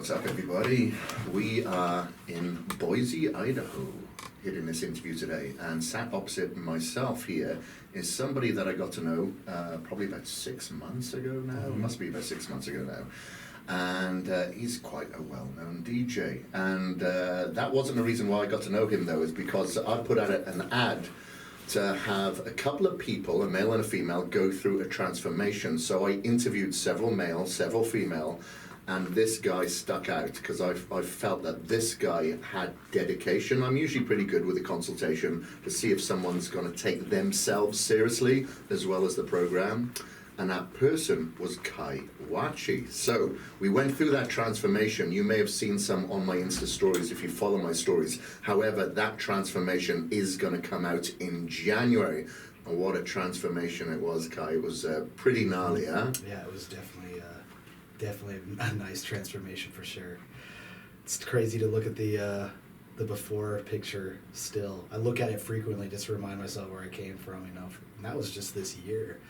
What's up, everybody? We are in Boise, Idaho, hitting this interview today, and sat opposite myself here is somebody that I got to know probably about 6 months ago now. It must be about 6 months ago now. And he's quite a well-known DJ. And that wasn't the reason why I got to know him, though, is because I put out an ad to have a couple of people, a male and a female, go through a transformation. So I interviewed several male, several female, and this guy stuck out because I felt that this guy had dedication. I'm usually pretty good with a consultation to see if someone's going to take themselves seriously as well as the program. And that person was Wachi. So we went through that transformation. You may have seen some on my Insta stories if you follow my stories. However, that transformation is going to come out in January. And what a transformation it was, Kai. It was pretty gnarly, huh? Yeah, it was definitely a nice transformation for sure. It's crazy to look at the before picture still. I look at it frequently just to remind myself where I came from, you know. And that was just this year.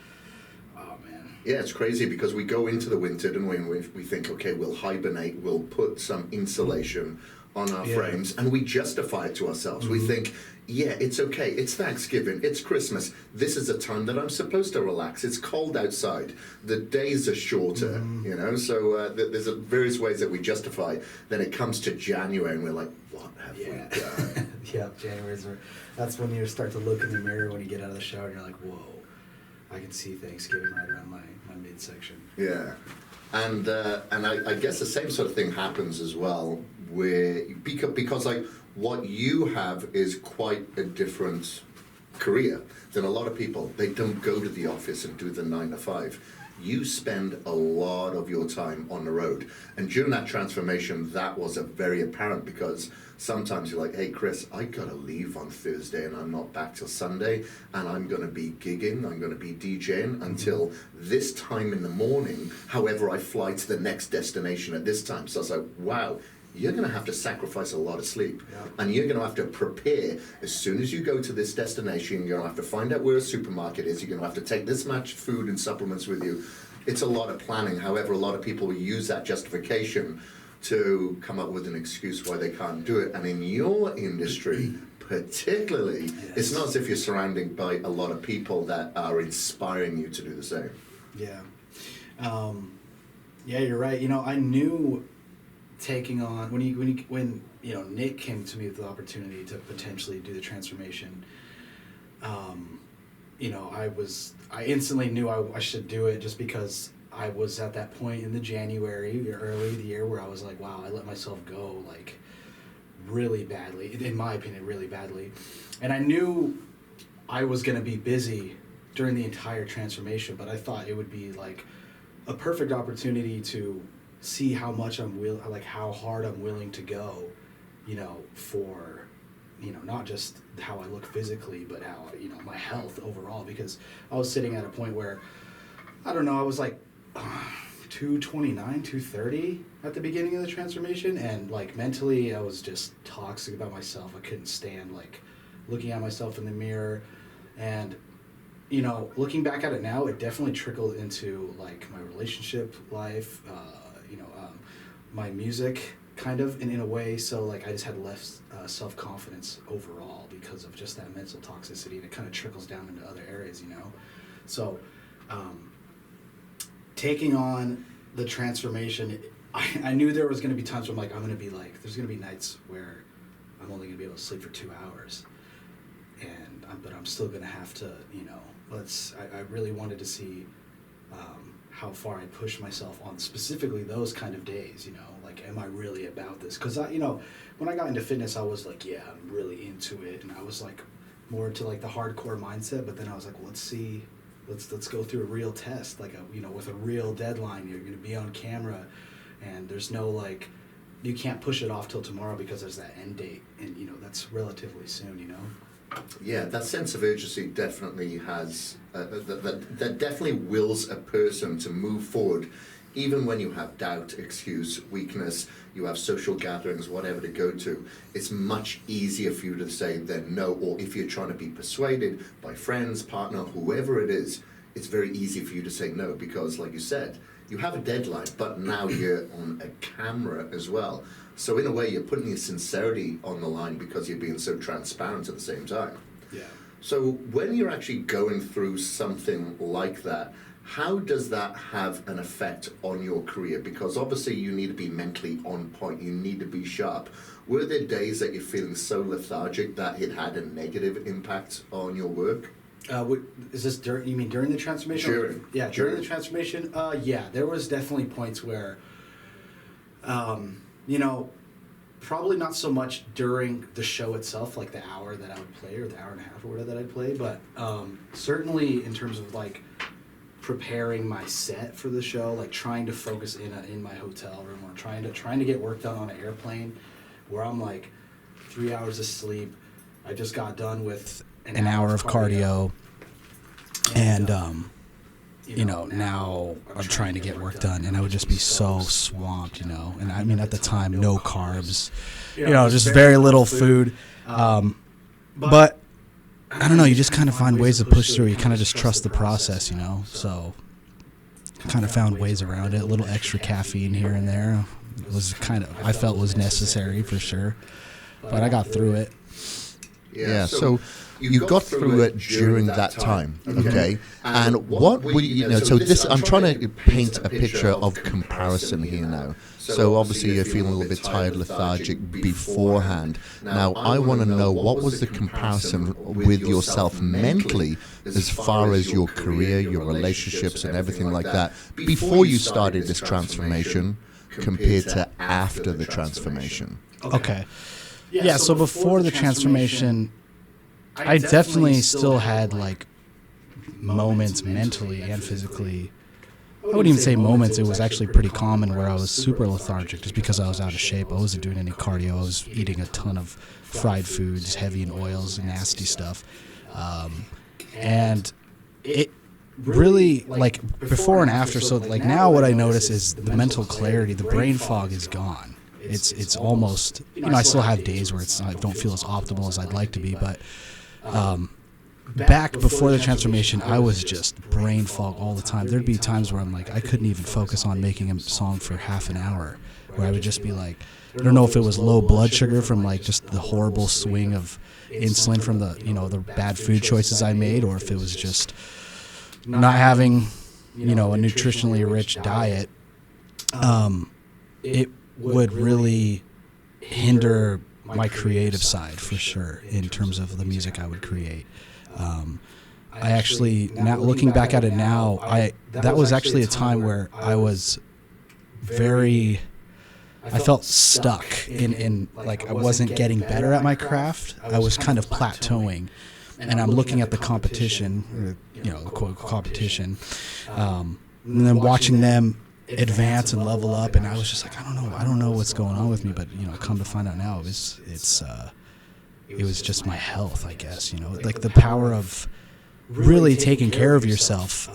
Oh, man. Yeah, it's crazy because we go into the winter and we think, okay, we'll hibernate, we'll put some insulation on our frames, and we justify it to ourselves. We think, yeah, it's okay, it's Thanksgiving, it's Christmas, this is a time that I'm supposed to relax, it's cold outside, the days are shorter, you know, so there's various ways that we justify. Then it comes to January and we're like, what have we done? Yeah, that's when you start to look in the mirror when you get out of the shower and you're like, whoa, I can see Thanksgiving right around my midsection. Yeah, and I guess the same sort of thing happens as well, where because like what you have is quite a different career than a lot of people. They don't go to the office and do the 9 to 5. You spend a lot of your time on the road, and during that transformation, that was a very apparent because sometimes you're like, hey, Kris, I gotta leave on Thursday and I'm not back till Sunday, and I'm gonna be gigging, I'm gonna be DJing until this time in the morning. However, I fly to the next destination at this time. So I was like, wow, you're gonna have to sacrifice a lot of sleep. And you're gonna have to prepare. As soon as you go to this destination, you're gonna have to find out where a supermarket is, you're gonna have to take this much food and supplements with you. It's a lot of planning. However, a lot of people use that justification to come up with an excuse why they can't do it. And in your industry, particularly, it's not as if you're surrounded by a lot of people that are inspiring you to do the same. Yeah. Yeah, you're right. You know, I knew taking on, when you know, Nick came to me with the opportunity to potentially do the transformation, you know, I instantly knew I should do it just because I was at that point in the January, early the year, where I was like, wow, I let myself go, like, really badly, in my opinion, really badly. And I knew I was going to be busy during the entire transformation, but I thought it would be, like, a perfect opportunity to see how much how hard I'm willing to go, you know, for, you know, not just how I look physically, but how, you know, my health overall, because I was sitting at a point where, I don't know, I was like 229, 230 at the beginning of the transformation, and like mentally I was just toxic about myself. I couldn't stand like looking at myself in the mirror, and you know, looking back at it now, it definitely trickled into like my relationship life, you know, my music kind of in a way. So like I just had less self-confidence overall because of just that mental toxicity, and it kind of trickles down into other areas, you know. So taking on the transformation, I knew there was going to be times where I'm like, I'm going to be like, there's going to be nights where I'm only going to be able to sleep for 2 hours, and but I'm still going to have to, you know, I really wanted to see how far I push myself on specifically those kind of days, you know, like, am I really about this? Because you know, when I got into fitness, I was like, yeah, I'm really into it, and I was like more into like the hardcore mindset. But then I was like, well, let's go through a real test, like you know, with a real deadline. You're going to be on camera, and there's no like, you can't push it off till tomorrow because there's that end date, and you know, that's relatively soon, you know. Yeah, that sense of urgency definitely has, that definitely wills a person to move forward, even when you have doubt, excuse, weakness, you have social gatherings, whatever to go to. It's much easier for you to say than no, or if you're trying to be persuaded by friends, partner, whoever it is, it's very easy for you to say no because, like you said, you have a deadline, but now you're on a camera as well. So in a way, you're putting your sincerity on the line because you're being so transparent at the same time. Yeah. So when you're actually going through something like that, how does that have an effect on your career? Because obviously you need to be mentally on point, you need to be sharp. Were there days that you're feeling so lethargic that it had a negative impact on your work? Is this during? You mean during the transformation? During. Yeah, during the transformation. Yeah, there was definitely points where, you know, probably not so much during the show itself, like the hour that I would play or the hour and a half or whatever that I'd play, but certainly in terms of like preparing my set for the show, like trying to focus in my hotel room or trying to get work done on an airplane, where I'm like 3 hours of sleep. I just got done with an hour of cardio, and you know, now I'm trying to get work done, and I would just be so swamped, you know. And I mean, at the time, no carbs, you know, just very little food. But I don't know, you just kind of find ways to push through. You kind of just trust the process, you know. So kind of found ways around it. A little extra caffeine here and there was kind of, I felt was necessary for sure. But I got through it. Yeah, so you got through it during that time, okay? And what were you know, so this, I'm trying to paint a picture of comparison here now. So obviously you're feeling a little bit tired, lethargic beforehand. Now I want to know, what was the comparison with yourself mentally as far as your career, your relationships and everything like that before you started this transformation compared to after the transformation? Okay. Yeah, so before the transformation, I definitely still had like moments mentally and physically. I wouldn't even say moments, it was actually pretty common where I was super lethargic just because I was out of shape. I wasn't doing any cardio. I was eating a ton of fried foods, heavy in oils, nasty stuff. And it really, like, before and after, so like now what I notice is the mental clarity, the brain fog is gone. It's almost, you know, I still have days where I don't feel as optimal as I'd like to be, but back before the transformation, I was just brain fog all the time. There'd be times where I'm like, I couldn't even focus on making a song for half an hour, where I would just be like, I don't know if it was low blood sugar from like just the horrible swing of insulin from the, you know, the bad food choices I made, or if it was just not having, you know, a nutritionally rich diet. It would really hinder my creative side for sure in terms of the music I would create. I actually, now looking back at it now, that was actually a time where I was I felt stuck in like I wasn't getting better at my craft. I was kind of plateauing, and I'm looking at the competition, or, you know, the quote competition, and then watching them advance and level up, and I was just like, I don't know what's going on with me, but you know, come to find out now, it was just my health, I guess, you know, like the power of really taking care of yourself,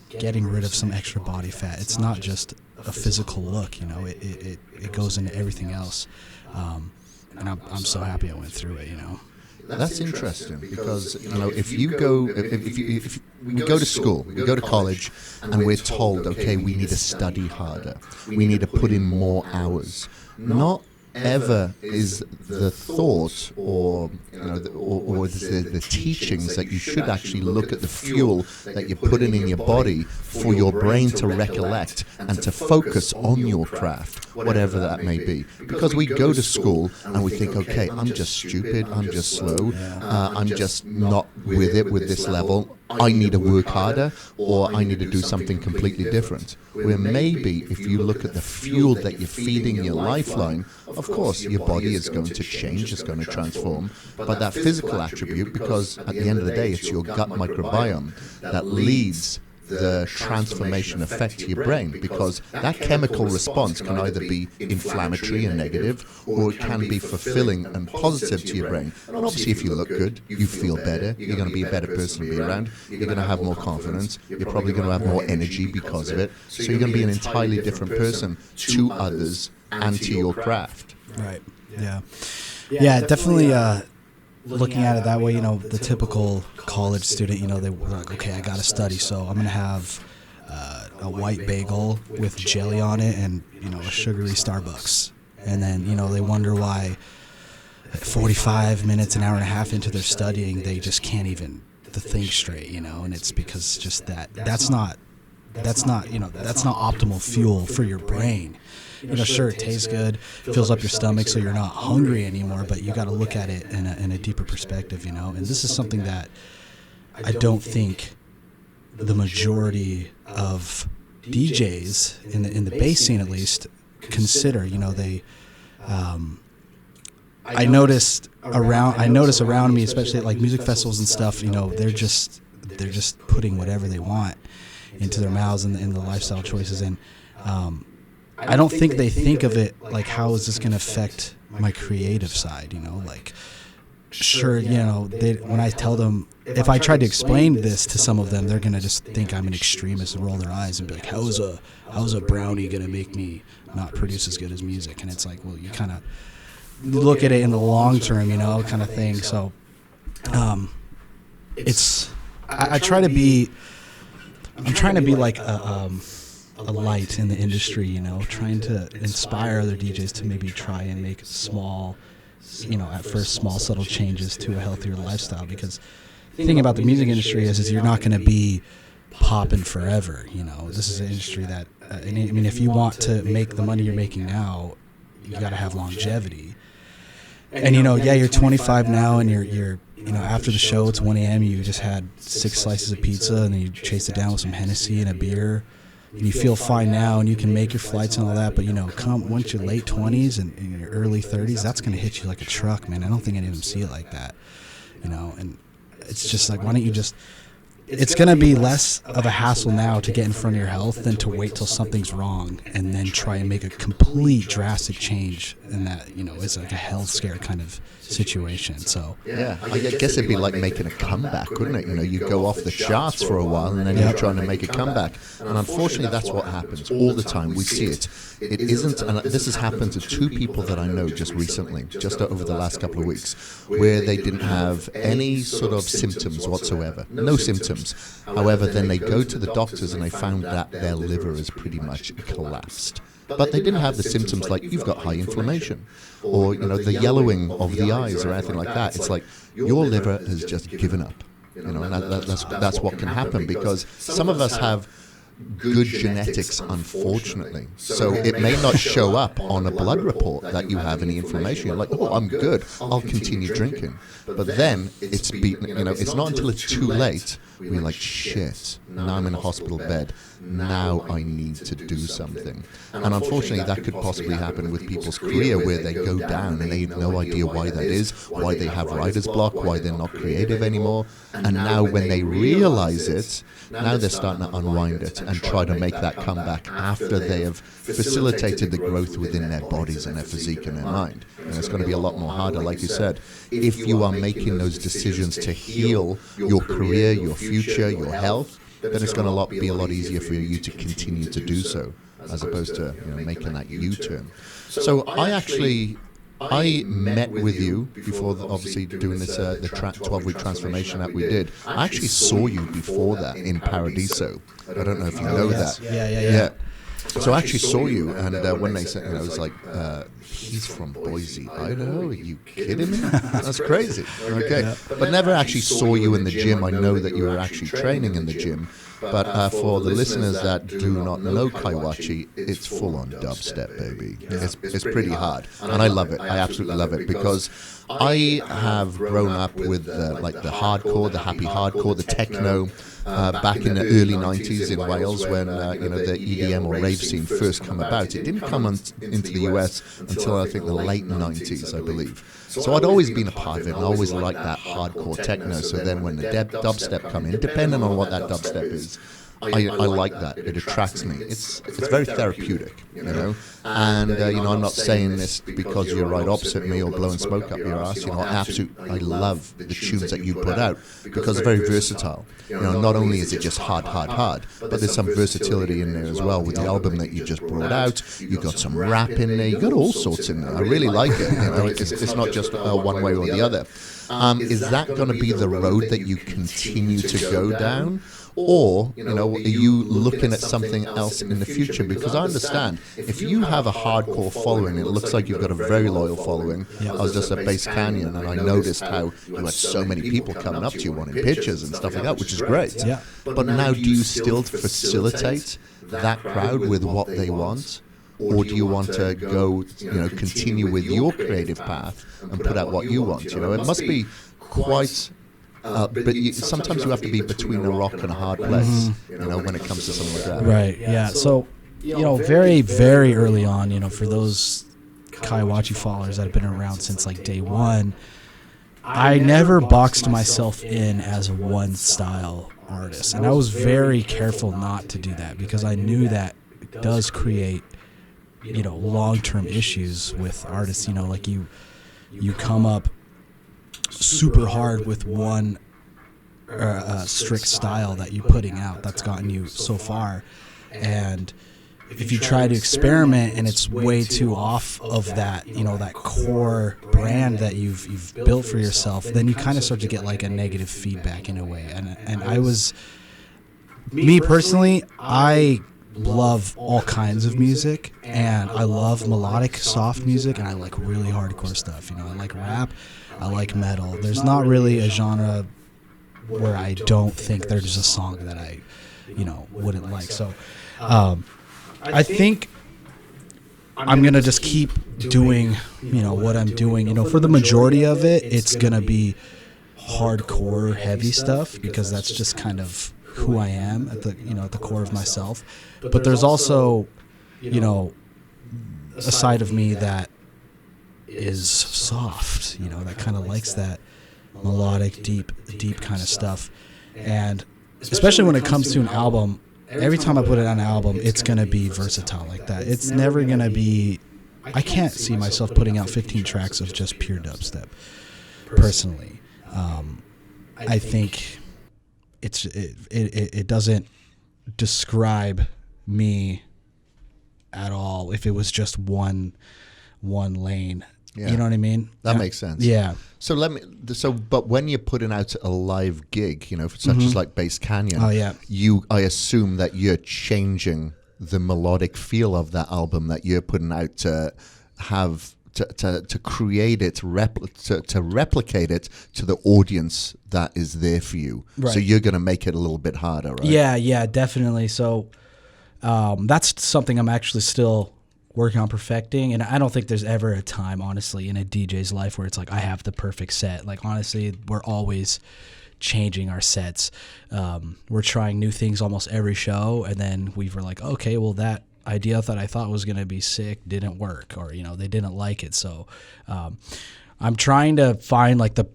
getting rid of some extra body fat. It's not just a physical look, you know, it goes into everything else, and I'm so happy I went through it, you know. That's interesting because, you know, if we go to school, we go to college, and we're told, okay, we need to study harder, we need to put in more hours. Not ever is the thought or, you know, or the teachings that you should actually look at the fuel that you're putting in your body for your brain to recollect and to focus on your craft, whatever that may be. Because we go to school and we think, okay, I'm just stupid, I'm just slow, I'm just not with it with this level, I need to work harder, or I need to do something completely different. Where maybe if you look at the fuel that you're feeding your lifeline, of course your body is going to change, it's going to transform, but that physical attribute, because at the end of the day it's your gut microbiome that leads the transformation effect to your brain, because that chemical response can either be inflammatory and negative, or it can be fulfilling and positive to your brain. And obviously if you look good, you feel better, you're going to be a better person to be around, you're going to have more confidence, you're probably going to have more energy because of it, so you're going to be an entirely different person to others and to your craft. Right. Yeah, definitely looking at it that way, you know, the typical college student, you know, they're like, okay, I got to study, so I'm going to have a white bagel with jelly on it and, you know, a sugary Starbucks. And then, you know, they wonder why 45 minutes, an hour and a half into their studying, they just can't even think straight, you know, and it's because just that's not optimal fuel for your brain. You know, sure, it tastes good, fills up your stomach so you're not hungry anymore, but you got to look at it in a deeper perspective, you know. And this is something that I don't think the majority of DJs in the bass scene, at least, consider. You know, they. I notice around me, especially at like music festivals and stuff. You know, they're just putting whatever they want into their mouths and the lifestyle choices and. I don't think they think of it like, how is this going to affect my creative side, you know, like, sure, you know, when I tell them, if I try to explain this to some of them, they're going to just think I'm an extremist and roll their eyes and be like, how's a brownie going to make me not produce as good as music? And it's like, well, you kind of look at it in the long term, you know, kind of thing. So I'm trying to be like a light in the industry, you know, trying to inspire other DJs to maybe try and make small, you know, at first small subtle changes to a healthier lifestyle. Because the thing about the music industry is you're not going to be popping forever, you know. This is an industry that, I mean, if you want to make the money you're making now, you got to have longevity. And, you know, yeah, you're 25 now and you're you know, after the show, it's 1 a.m., you just had 6 slices of pizza and then you chase it down with some Hennessy and a beer. And you feel fine now and you can make your flights and all that, but, you know, once you're late 20s and in your early 30s, that's going to hit you like a truck, man. I don't think any of them see it like that, you know. And it's just like, why don't you just, it's going to be less of a hassle now to get in front of your health than to wait till something's wrong and then try and make a complete drastic change in that, you know, it's like a health scare kind of situation. So yeah, I guess it'd be like making a comeback, wouldn't it? You know, you go off the charts for a while and then you're trying to make a comeback. And unfortunately, that's what happens all the time. We see it. It isn't, and this has happened to 2 people that I know just recently, just over the last couple of weeks, where they didn't have any sort of symptoms whatsoever. No symptoms. However, then they go to the doctors and they found that their liver is pretty much collapsed. But they didn't have the symptoms like you've got high inflammation or, you know, the yellowing of the eyes or anything like that. It's like your liver has just given up, you know, and that's what can happen because some of us have good genetics, unfortunately. So it may not show up on a blood report that you have any inflammation. You're like, oh, I'm good, I'll continue drinking. But then it's beaten, you know, it's not until it's too late when you're like, shit, now I'm in a hospital bed, now I need to do something. And unfortunately, that could possibly happen with people's career where they go down and they have no idea why that is, why they have writer's block, why they're not creative anymore. And now when they realize it, now they're starting to unwind it and try to make that comeback after they have facilitated the growth within their bodies and their physique and their mind. And it's going to be a lot more harder, like you said, if you are making those decisions to heal your career, your future, your health, then it's going to be a lot easier for you to continue to do so, as opposed to, you know, making that U-turn. So I met with you before, obviously doing this the 12-week transformation that we did. I actually saw you before that in Paradiso. I don't know if you know that. Yeah. So I actually saw you, and when they said, I was like, he's from Boise, Idaho? Are you kidding me? That's crazy. Okay, but never actually saw you in the gym. I know that you were actually training in the gym. But for the listeners that do not know Wachi, it's full-on dubstep, baby. It's pretty hard, and I love it. I absolutely love it because I have grown up with like the hardcore, the happy hardcore, the techno. Back in the early 90s in Wales when you know, the EDM or rave scene first come about. It didn't come into the US until I think the late 90s, I believe. So I'd always been a part of it and I always liked that hardcore techno. So then when the dubstep come in, depending on what that dubstep is, I like that. It attracts me. It's very therapeutic, you know. And I'm not saying this because you're right opposite me or blowing smoke up your ass. I love the tunes that you put out because they're very versatile. Not only is it just hard, but there's some versatility in there as well with the album that you just brought out. You got some rap in there. You got all sorts in there. I really like it. It's not just one way or the other. Is that going to be the road that you continue to go down? Or, are you looking at something else in the future? Because I understand, if you have a hardcore following, it looks like you've got a very loyal following. I was just at Base Canyon, and I noticed how you had so many people coming up to you wanting pictures and stuff like that, which is great. Yeah. But now, do you still facilitate that crowd with what they want? Or do you want to go, continue with your creative path and put out what you want? It must be quite... but sometimes you have to be between a rock and a hard place, when it comes to something like that. Right, yeah. So, very, very early on, for those Wachi followers that have been around since like day one, I never boxed myself in as a one style artist. And I was very careful not to do that because I knew that it does create, long-term issues with artists. Like you come up super hard with one strict style that you're putting out that's gotten you so far, and if you try to experiment and it's way too off of that that core brand that you've built for yourself, then you kind of start to get like a negative feedback in a way. And I was, me personally, I love all kinds of music, and I love melodic soft music, and I like really hardcore stuff. I like rap, I like metal. There's not really a genre where I don't think there's a song that I wouldn't like. So I think I'm gonna just keep doing what I'm doing. For the majority of it, it's gonna be hardcore heavy stuff because that's just kind of who I am at the core of myself. But there's also a side of me that is soft, that kind of likes that melodic, deep kind of stuff. And especially when it comes to an album, every time I put it on an album, it's going to be versatile like that. It's never going to be, I can't see myself putting out 15 tracks of just pure dubstep, personally. I think it doesn't describe me at all if it was just one lane. Yeah. You know what I mean? That makes sense. Yeah. But when you're putting out a live gig, such as like Base Canyon, I assume that you're changing the melodic feel of that album that you're putting out to have to create it, to replicate it to the audience that is there for you. Right. So you're going to make it a little bit harder, right? Yeah, definitely. So that's something I'm actually still working on perfecting, and I don't think there's ever a time, honestly, in a DJ's life where it's like I have the perfect set. Like, honestly, we're always changing our sets. We're trying new things almost every show, and then we were like, okay, well, that idea that I thought was going to be sick didn't work, or they didn't like it. So I'm trying to find like the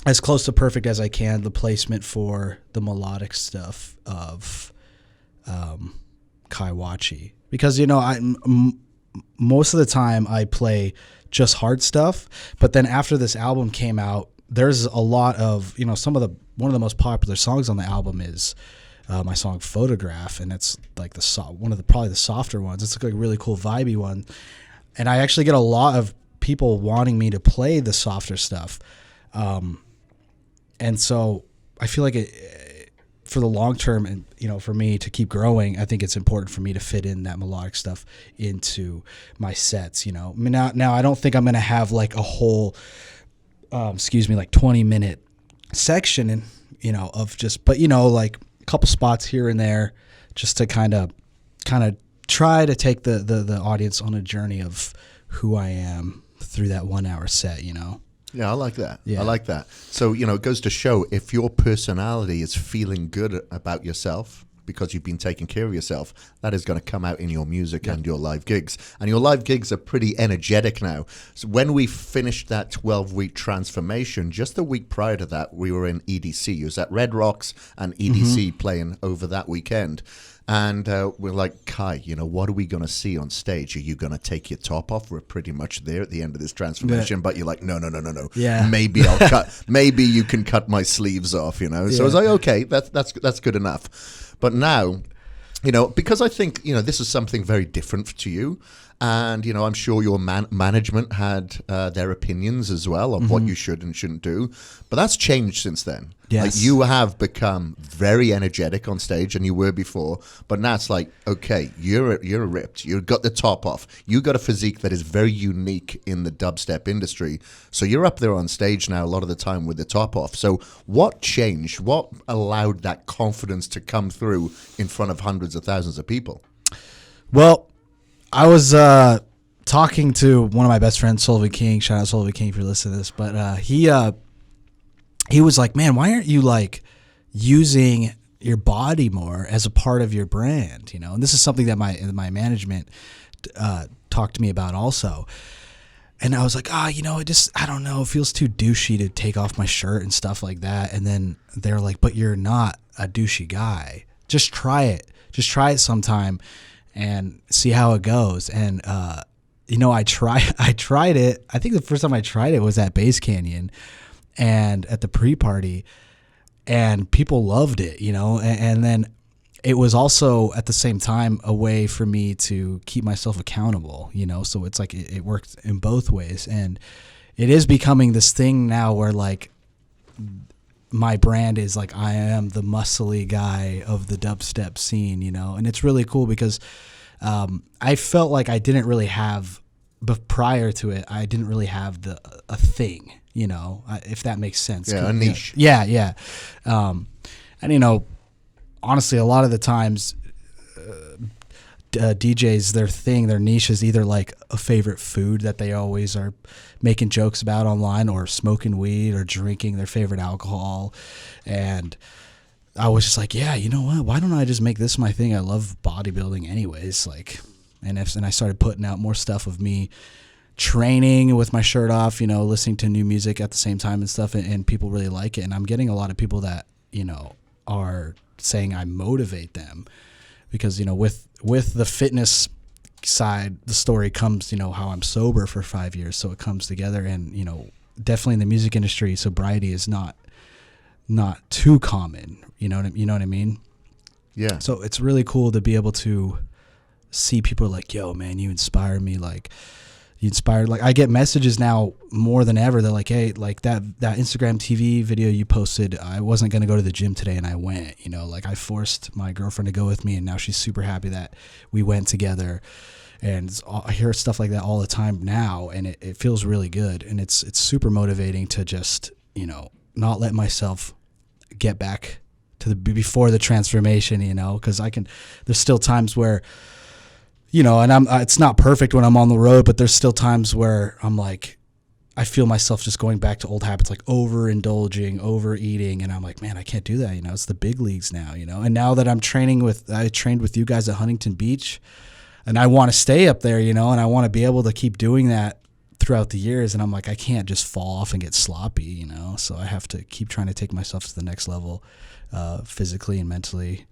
as close to perfect as I can the placement for the melodic stuff of Wachi. Because, most of the time I play just hard stuff, but then after this album came out, there's a lot of, one of the most popular songs on the album is my song Photograph, and it's like probably the softer ones. It's like a really cool vibey one. And I actually get a lot of people wanting me to play the softer stuff. And so I feel like for the long term, and for me to keep growing, I think it's important for me to fit in that melodic stuff into my sets. I mean, now I don't think I'm gonna have like a whole, like 20-minute section, and of just, but like a couple spots here and there, just to kind of try to take the audience on a journey of who I am through that 1 hour set. Yeah, I like that. Yeah. I like that. So, it goes to show if your personality is feeling good about yourself, because you've been taking care of yourself, that is going to come out in your music and your live gigs. And your live gigs are pretty energetic now. So when we finished that 12-week transformation, just a week prior to that, we were in EDC. You was at Red Rocks and EDC playing over that weekend. And we're like, Kai, what are we going to see on stage? Are you going to take your top off? We're pretty much there at the end of this transformation. But you're like, no. Yeah. Maybe I'll cut. Maybe you can cut my sleeves off, So I was like, okay, that's good enough. But now, because I think, this is something very different to you. And, I'm sure your management had their opinions as well of what you should and shouldn't do. But that's changed since then. Yes. Like, you have become very energetic on stage, and you were before. But now it's like, okay, you're ripped. You've got the top off. You got a physique that is very unique in the dubstep industry. So you're up there on stage now a lot of the time with the top off. So what changed? What allowed that confidence to come through in front of hundreds of thousands of people? Well, I was talking to one of my best friends, Sullivan King. Shout out Sullivan King if you're listening to this. But he was like, man, why aren't you like using your body more as a part of your brand? And this is something that my management talked to me about also. And I was like, I don't know. It feels too douchey to take off my shirt and stuff like that. And then they're like, but you're not a douchey guy. Just try it. Just try it sometime and see how it goes. And, I tried it. I think the first time I tried it was at Base Canyon and at the pre-party, and people loved it, and then it was also at the same time a way for me to keep myself accountable, so it's like it worked in both ways. And it is becoming this thing now where like my brand is like, I am the muscly guy of the dubstep scene, and it's really cool because I felt like I didn't really have, but prior to it, I didn't really have a thing, if that makes sense. Yeah, a niche. Yeah. And, honestly, a lot of the times DJs, their niche is either like a favorite food that they always are making jokes about online, or smoking weed, or drinking their favorite alcohol. And I was just like, yeah, you know what? Why don't I just make this my thing? I love bodybuilding anyways. And I started putting out more stuff of me training with my shirt off, listening to new music at the same time and stuff. And people really like it. And I'm getting a lot of people that, are saying I motivate them because, with the fitness side, the story comes, how I'm sober for 5 years. So it comes together. And, definitely in the music industry, sobriety is not too common. You know what I mean? Yeah. So it's really cool to be able to see people like, yo, man, you inspire me. Like, I get messages now more than ever. They're like, hey, like that Instagram TV video you posted, I wasn't going to go to the gym today and I went, I forced my girlfriend to go with me, and now she's super happy that we went together. And I hear stuff like that all the time now, and it feels really good. And it's super motivating to just, not let myself get back to before the transformation, because there's still times where, and it's not perfect when I'm on the road, but there's still times where I'm like, I feel myself just going back to old habits, like overindulging, overeating. And I'm like, man, I can't do that. It's the big leagues now, and now that I trained with you guys at Huntington Beach, and I want to stay up there, and I want to be able to keep doing that throughout the years. And I'm like, I can't just fall off and get sloppy, so I have to keep trying to take myself to the next level, physically and mentally.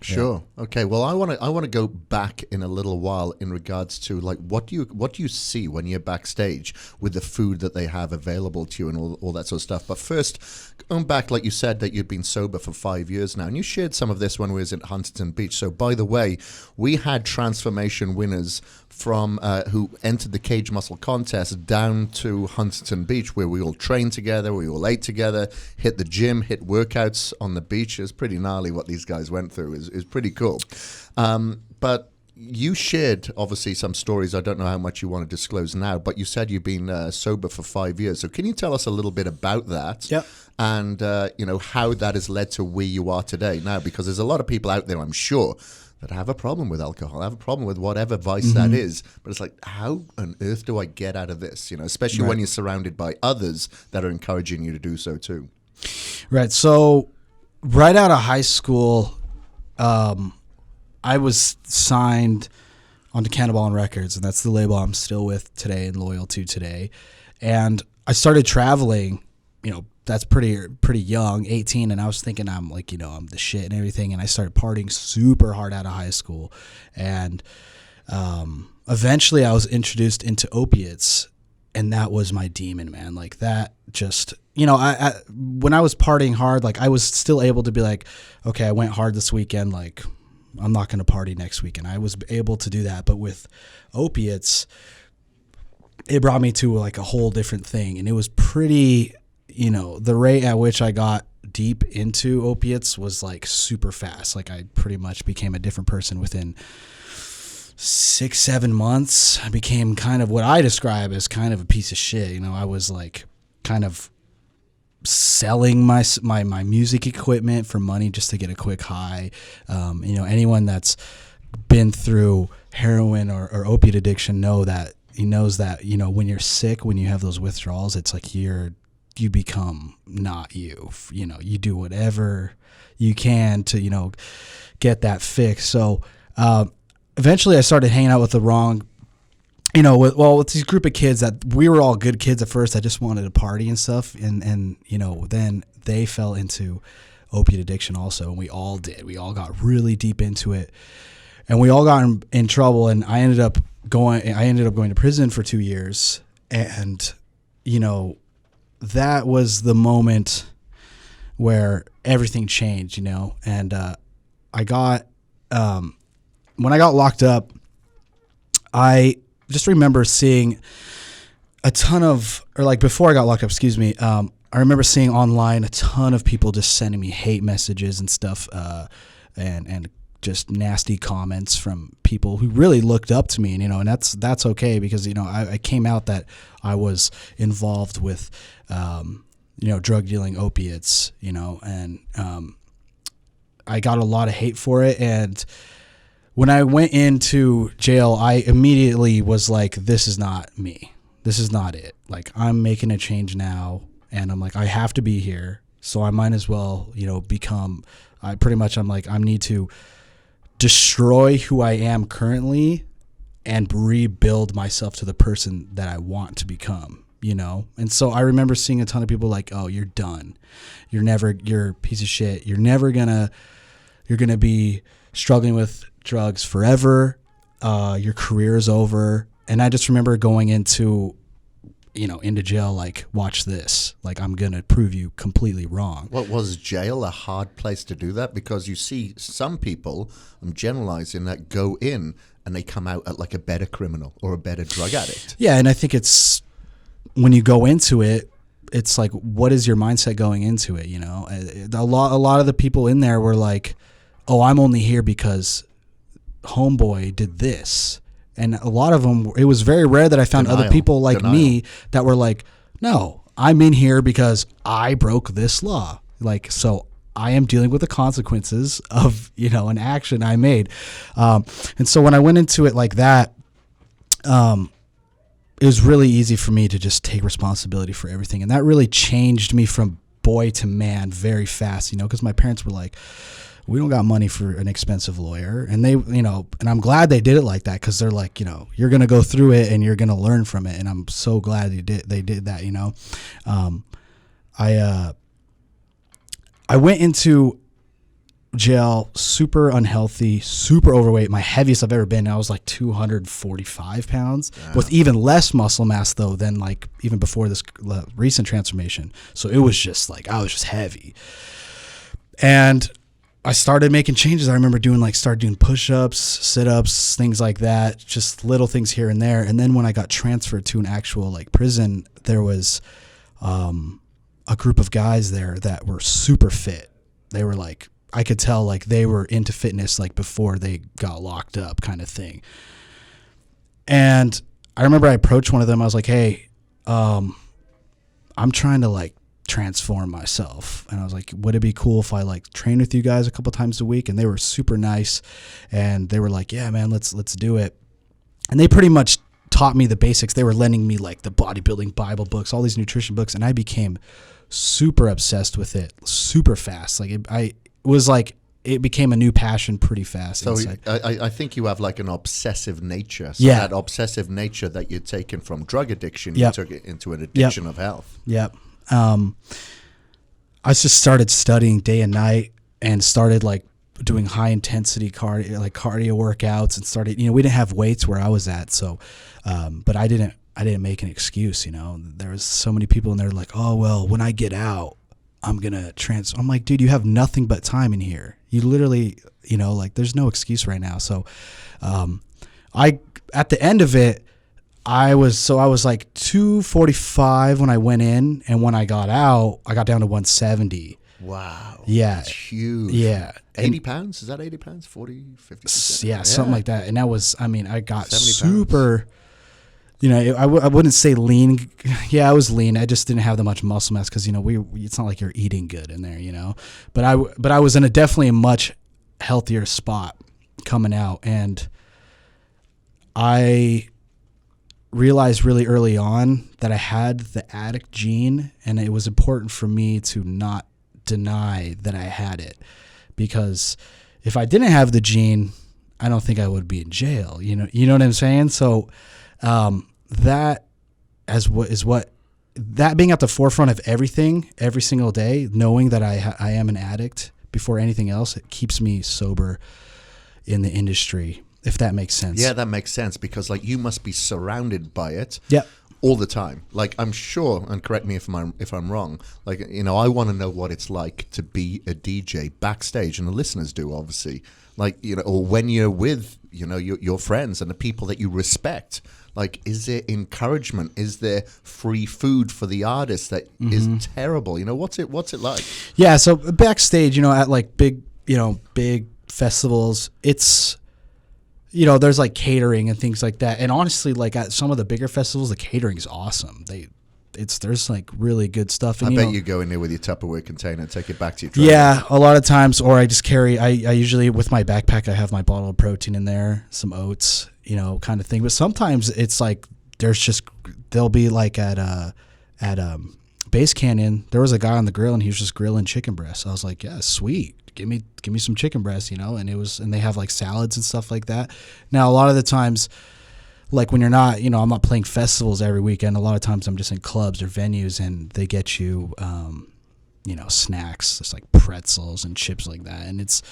Sure. Yeah. Okay. Well, I want to go back in a little while in regards to like what do you see when you're backstage with the food that they have available to you and all that sort of stuff. But first, going back, like you said that you'd been sober for 5 years now, and you shared some of this when we was at Huntington Beach. So by the way, we had transformation winners from who entered the Cage Muscle contest down to Huntington Beach, where we all trained together, we all ate together, hit the gym, hit workouts on the beach. It was pretty gnarly what these guys went through. It was pretty cool. But you shared, obviously, some stories. I don't know how much you want to disclose now, but you said you've been sober for 5 years. So can you tell us a little bit about that? Yep. And, how that has led to where you are today now? Because there's a lot of people out there, I'm sure, that have a problem with alcohol, have a problem with whatever vice that is. But it's like, how on earth do I get out of this? Especially when you're surrounded by others that are encouraging you to do so too. Right. So right out of high school, I was signed onto Cannibal Records, and that's the label I'm still with today and loyal to today. And I started traveling, that's pretty young, 18, and I was thinking I'm like, I'm the shit and everything. And I started partying super hard out of high school. And eventually I was introduced into opiates, and that was my demon, man. Like that just, I when I was partying hard, like I was still able to be like, okay, I went hard this weekend, like I'm not going to party next weekend. I was able to do that. But with opiates, it brought me to like a whole different thing. And it was pretty, the rate at which I got deep into opiates was like super fast. Like I pretty much became a different person within 6-7 months. I became kind of what I describe as kind of a piece of shit. I was like kind of selling my music equipment for money just to get a quick high. Anyone that's been through heroin or opiate addiction knows that, when you're sick, when you have those withdrawals, it's like you become not you. You do whatever you can to, get that fix. So eventually I started hanging out with the wrong, with these group of kids that we were all good kids at first. I just wanted to party and stuff. And then they fell into opiate addiction also. And we all did. We all got really deep into it, and we all got in trouble. And I ended up going to prison for 2 years. And, that was the moment where everything changed, and I got, when I got locked up, I just remember seeing a ton of, before I got locked up, I remember seeing online a ton of people just sending me hate messages and stuff, and just nasty comments from people who really looked up to me, and that's okay because, I came out that I was involved with, drug dealing, opiates, and I got a lot of hate for it. And when I went into jail, I immediately was like, this is not me. This is not it. Like, I'm making a change now, and I'm like, I have to be here. So I might as well, I'm like, I need to destroy who I am currently and rebuild myself to the person that I want to become, And so I remember seeing a ton of people like, oh, you're done. You're a piece of shit. You're going to be struggling with drugs forever. Your career is over. And I just remember going into jail, like, watch this. Like, I'm going to prove you completely wrong. Well, was jail a hard place to do that? Because you see some people, I'm generalizing, that go in and they come out at like a better criminal or a better drug addict. Yeah, and I think it's, when you go into it, it's like, what is your mindset going into it? A lot of the people in there were like, oh, I'm only here because homeboy did this. And a lot of them, it was very rare that I found other people like me that were like, no, I'm in here because I broke this law. Like, so I am dealing with the consequences of, an action I made. And so when I went into it like that, it was really easy for me to just take responsibility for everything. And that really changed me from boy to man very fast, because my parents were like, we don't got money for an expensive lawyer. And they, and I'm glad they did it like that, because they're like, you're going to go through it and you're going to learn from it. And I'm so glad they did that, I went into jail super unhealthy, super overweight, my heaviest I've ever been. I was like 245 pounds with even less muscle mass though than like even before this recent transformation. So it was just like, I was just heavy. And I started making changes. I remember started doing push-ups, sit-ups, things like that, just little things here and there. And then when I got transferred to an actual like prison, there was a group of guys there that were super fit. They were like, I could tell like they were into fitness like before they got locked up, kind of thing. And I remember I approached one of them. I was like, hey, I'm trying to like transform myself. And I was like, would it be cool if I like train with you guys a couple times a week? And they were super nice. And they were like, yeah, man, let's do it. And they pretty much taught me the basics. They were lending me like the bodybuilding Bible books, all these nutrition books. And I became super obsessed with it super fast. Like I was like it became a new passion pretty fast. So I think you have like an obsessive nature. So Yeah. that obsessive nature that you're taking from drug addiction, Yep. you took it into an addiction of health. Yep. I just started studying day and night and started like doing high intensity cardio workouts, and started, we didn't have weights where I was at. So, but I didn't make an excuse, there was so many people in there like, oh, well, when I get out, I'm going to I'm like, dude, you have nothing but time in here. You literally, like there's no excuse right now. So, at the end of it, I was like 245 when I went in, and when I got out, I got down to 170. Wow. Yeah. That's huge. Yeah. 80 pounds? Is that 80 pounds? 40, 50? Yeah, something like that. And that was, I got 70 super, I wouldn't say lean. Yeah, I was lean. I just didn't have that much muscle mass because, it's not like you're eating good in there, But I was in definitely a much healthier spot coming out. And I realized really early on that I had the addict gene, and it was important for me to not deny that I had it, because if I didn't have the gene, I don't think I would be in jail. You know what I'm saying? So that being at the forefront of everything every single day, knowing that I am an addict before anything else, it keeps me sober in the industry. If that makes sense. Yeah, that makes sense, because like you must be surrounded by it all the time. Like I'm sure, and correct me if I'm wrong, like, I want to know what it's like to be a DJ backstage, and the listeners do obviously, like, or when you're with, your friends and the people that you respect. Like, is there encouragement? Is there free food for the artist that is terrible? What's it like? Yeah, so backstage, at like big festivals, it's, there's like catering and things like that. And honestly, like at some of the bigger festivals, the catering is awesome. There's like really good stuff. And, I bet you go in there with your Tupperware container and take it back to your truck. Yeah, a lot of times, or I just carry, I usually with my backpack, I have my bottle of protein in there, some oats, kind of thing. But sometimes it's like, they'll be like at Base Canyon, there was a guy on the grill and he was just grilling chicken breasts. I was like, yeah, sweet. Give me some chicken breasts, and they have like salads and stuff like that. Now, a lot of the times, like when you're not, I'm not playing festivals every weekend. A lot of times I'm just in clubs or venues, and they get you, snacks, just like pretzels and chips like that. And it's,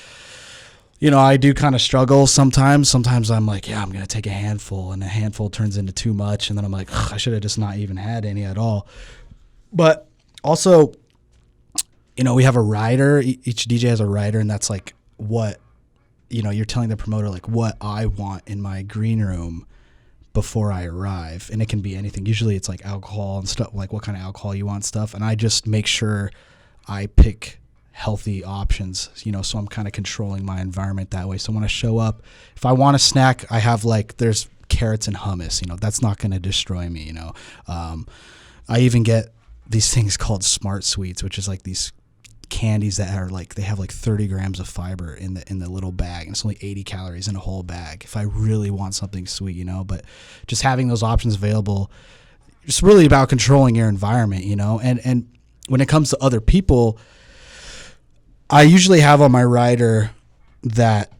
I do kind of struggle sometimes. Sometimes I'm like, yeah, I'm going to take a handful, and a handful turns into too much. And then I'm like, I should have just not even had any at all. But also, we have a rider. Each DJ has a rider, and that's like what, you're telling the promoter like what I want in my green room before I arrive. And it can be anything. Usually it's like alcohol and stuff, like what kind of alcohol you want stuff. And I just make sure I pick healthy options, so I'm kind of controlling my environment that way. So when I show up, if I want a snack, I have like, there's carrots and hummus, that's not going to destroy me, I even get these things called Smart Sweets, which is like these candies that are like, they have like 30 grams of fiber in the little bag, and it's only 80 calories in a whole bag if I really want something sweet, but just having those options available, it's really about controlling your environment, and when it comes to other people, I usually have on my rider that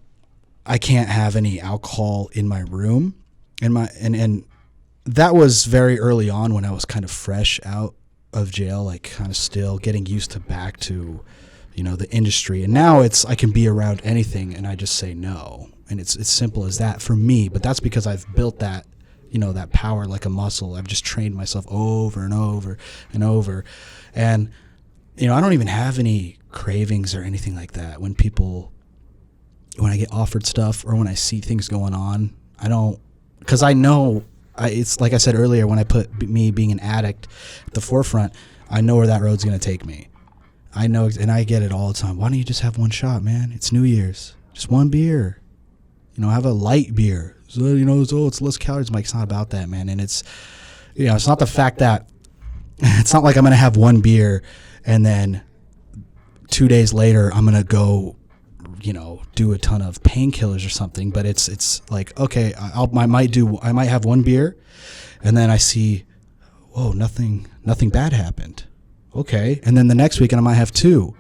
I can't have any alcohol in my room, and that was very early on when I was kind of fresh out of jail, like kind of still getting used to back to, the industry. And now I can be around anything and I just say no. And it's as simple as that for me, but that's because I've built that, that power like a muscle. I've just trained myself over and over and over. And, I don't even have any cravings or anything like that. When I get offered stuff or when I see things going on, I don't, because I know, it's like I said earlier, when I put me being an addict at the forefront, I know where that road's going to take me. I know, and I get it all the time. Why don't you just have one shot, man? It's New Year's. Just one beer. Have a light beer. So, it's less calories. I'm like, it's not about that, man. And it's, it's not the fact that, it's not like I'm going to have one beer and then 2 days later I'm going to go, do a ton of painkillers or something, but it's like, okay, I might have one beer and then I see, whoa, nothing bad happened. Okay. And then the next weekend I might have two.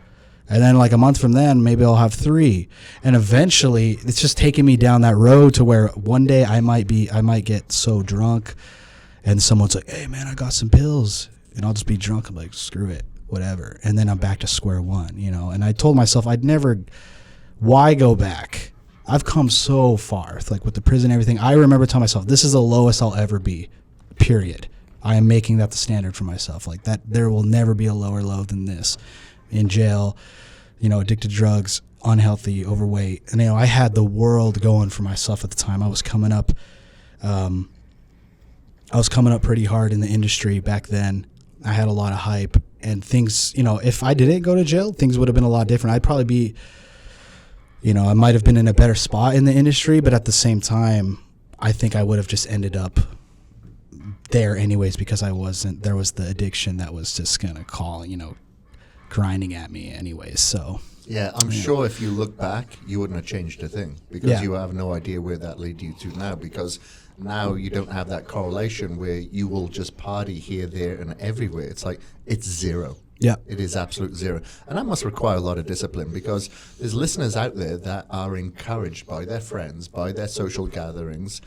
And then like a month from then, maybe I'll have 3. And eventually it's just taking me down that road to where one day I might get so drunk and someone's like, hey man, I got some pills. And I'll just be drunk. I'm like, screw it, whatever. And then I'm back to square one, you know? And I told myself why go back? I've come so far, like with the prison and everything. I remember telling myself, this is the lowest I'll ever be, period. I am making that the standard for myself. Like that, there will never be a lower low than this. In jail, you know, addicted to drugs, unhealthy, overweight. And, you know, I had the world going for myself at the time. I was coming up pretty hard in the industry back then. I had a lot of hype and things, you know, if I didn't go to jail, things would have been a lot different. I'd probably be, you know, I might have been in a better spot in the industry, but at the same time, I think I would have just ended up there anyways because there was the addiction that was just going to call, you know, grinding at me anyways. So yeah, I'm sure if you look back, you wouldn't have changed a thing because you have no idea where that led you to now, because now you don't have that correlation where you will just party here, there, and everywhere. It's like, it's zero. Yeah. It is absolute zero. And that must require a lot of discipline, because there's listeners out there that are encouraged by their friends, by their social gatherings,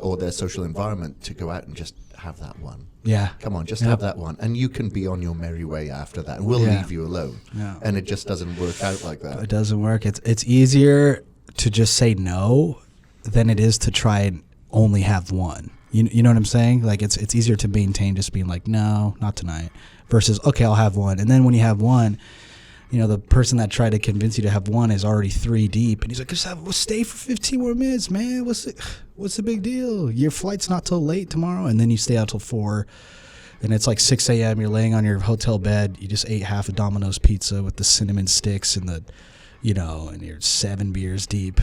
or their social environment to go out and just have that one. Yeah. Come on, just have that one. And you can be on your merry way after that. And we'll leave you alone. Yeah. And it just doesn't work out like that. It doesn't work. It's easier to just say no than it is to try and only have one. You know what I'm saying? Like it's easier to maintain just being like, no, not tonight, versus, okay, I'll have one. And then when you have one, you know, the person that tried to convince you to have one is already 3 deep. And he's like, we'll stay for 15 more minutes, man. What's the big deal? Your flight's not till late tomorrow. And then you stay out till 4. And it's like 6 a.m. You're laying on your hotel bed. You just ate half a Domino's pizza with the cinnamon sticks and and you're 7 beers deep.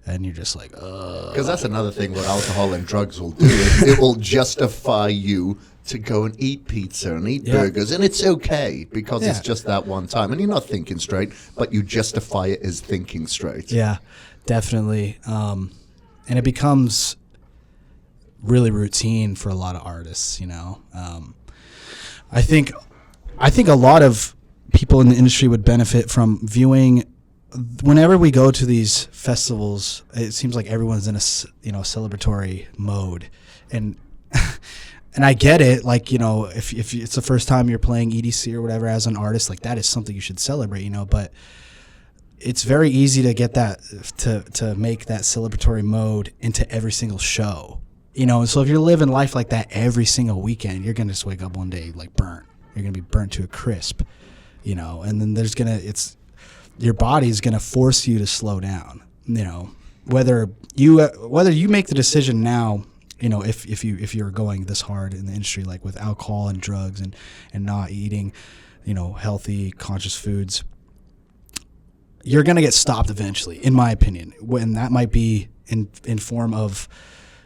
And you're just like, ugh. Because that's another thing what alcohol and drugs will do. It will justify you to go and eat pizza and eat burgers, and it's okay because it's just that one time, and you're not thinking straight, but you justify it as thinking straight. Yeah, definitely. And it becomes really routine for a lot of artists, you know. I think a lot of people in the industry would benefit from viewing. Whenever we go to these festivals, it seems like everyone's in a celebratory mode, and and I get it. Like, you know, if it's the first time you're playing EDC or whatever as an artist, like that is something you should celebrate, you know. But it's very easy to get that to make that celebratory mode into every single show, you know. And so if you're living life like that every single weekend, you're gonna just wake up one day like burnt. You're gonna be burnt to a crisp, you know. And then your body's gonna force you to slow down, you know. Whether you make the decision now, you know, if you're going this hard in the industry, like with alcohol and drugs and not eating, you know, healthy, conscious foods, you're going to get stopped eventually, in my opinion. When that might be in form of,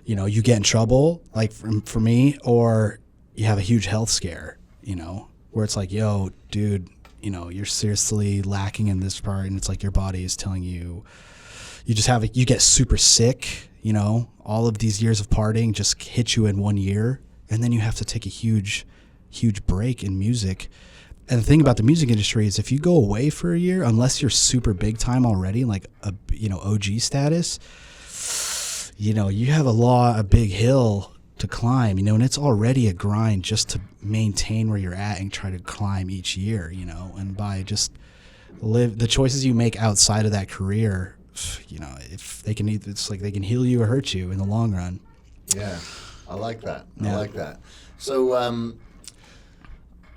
you know, you get in trouble, like for me, or you have a huge health scare, you know, where it's like, yo, dude, you know, you're seriously lacking in this part, and it's like your body is telling you, you get super sick, you know, all of these years of partying just hit you in 1 year, and then you have to take a huge break in music. And the thing about the music industry is if you go away for a year, unless you're super big time already, like OG status, you know, you have a big hill to climb, you know, and it's already a grind just to maintain where you're at and try to climb each year, you know. And by just the choices you make outside of that career, you know, if they can, it's like they can heal you or hurt you in the long run. Yeah, I like that. Yeah. I like that. So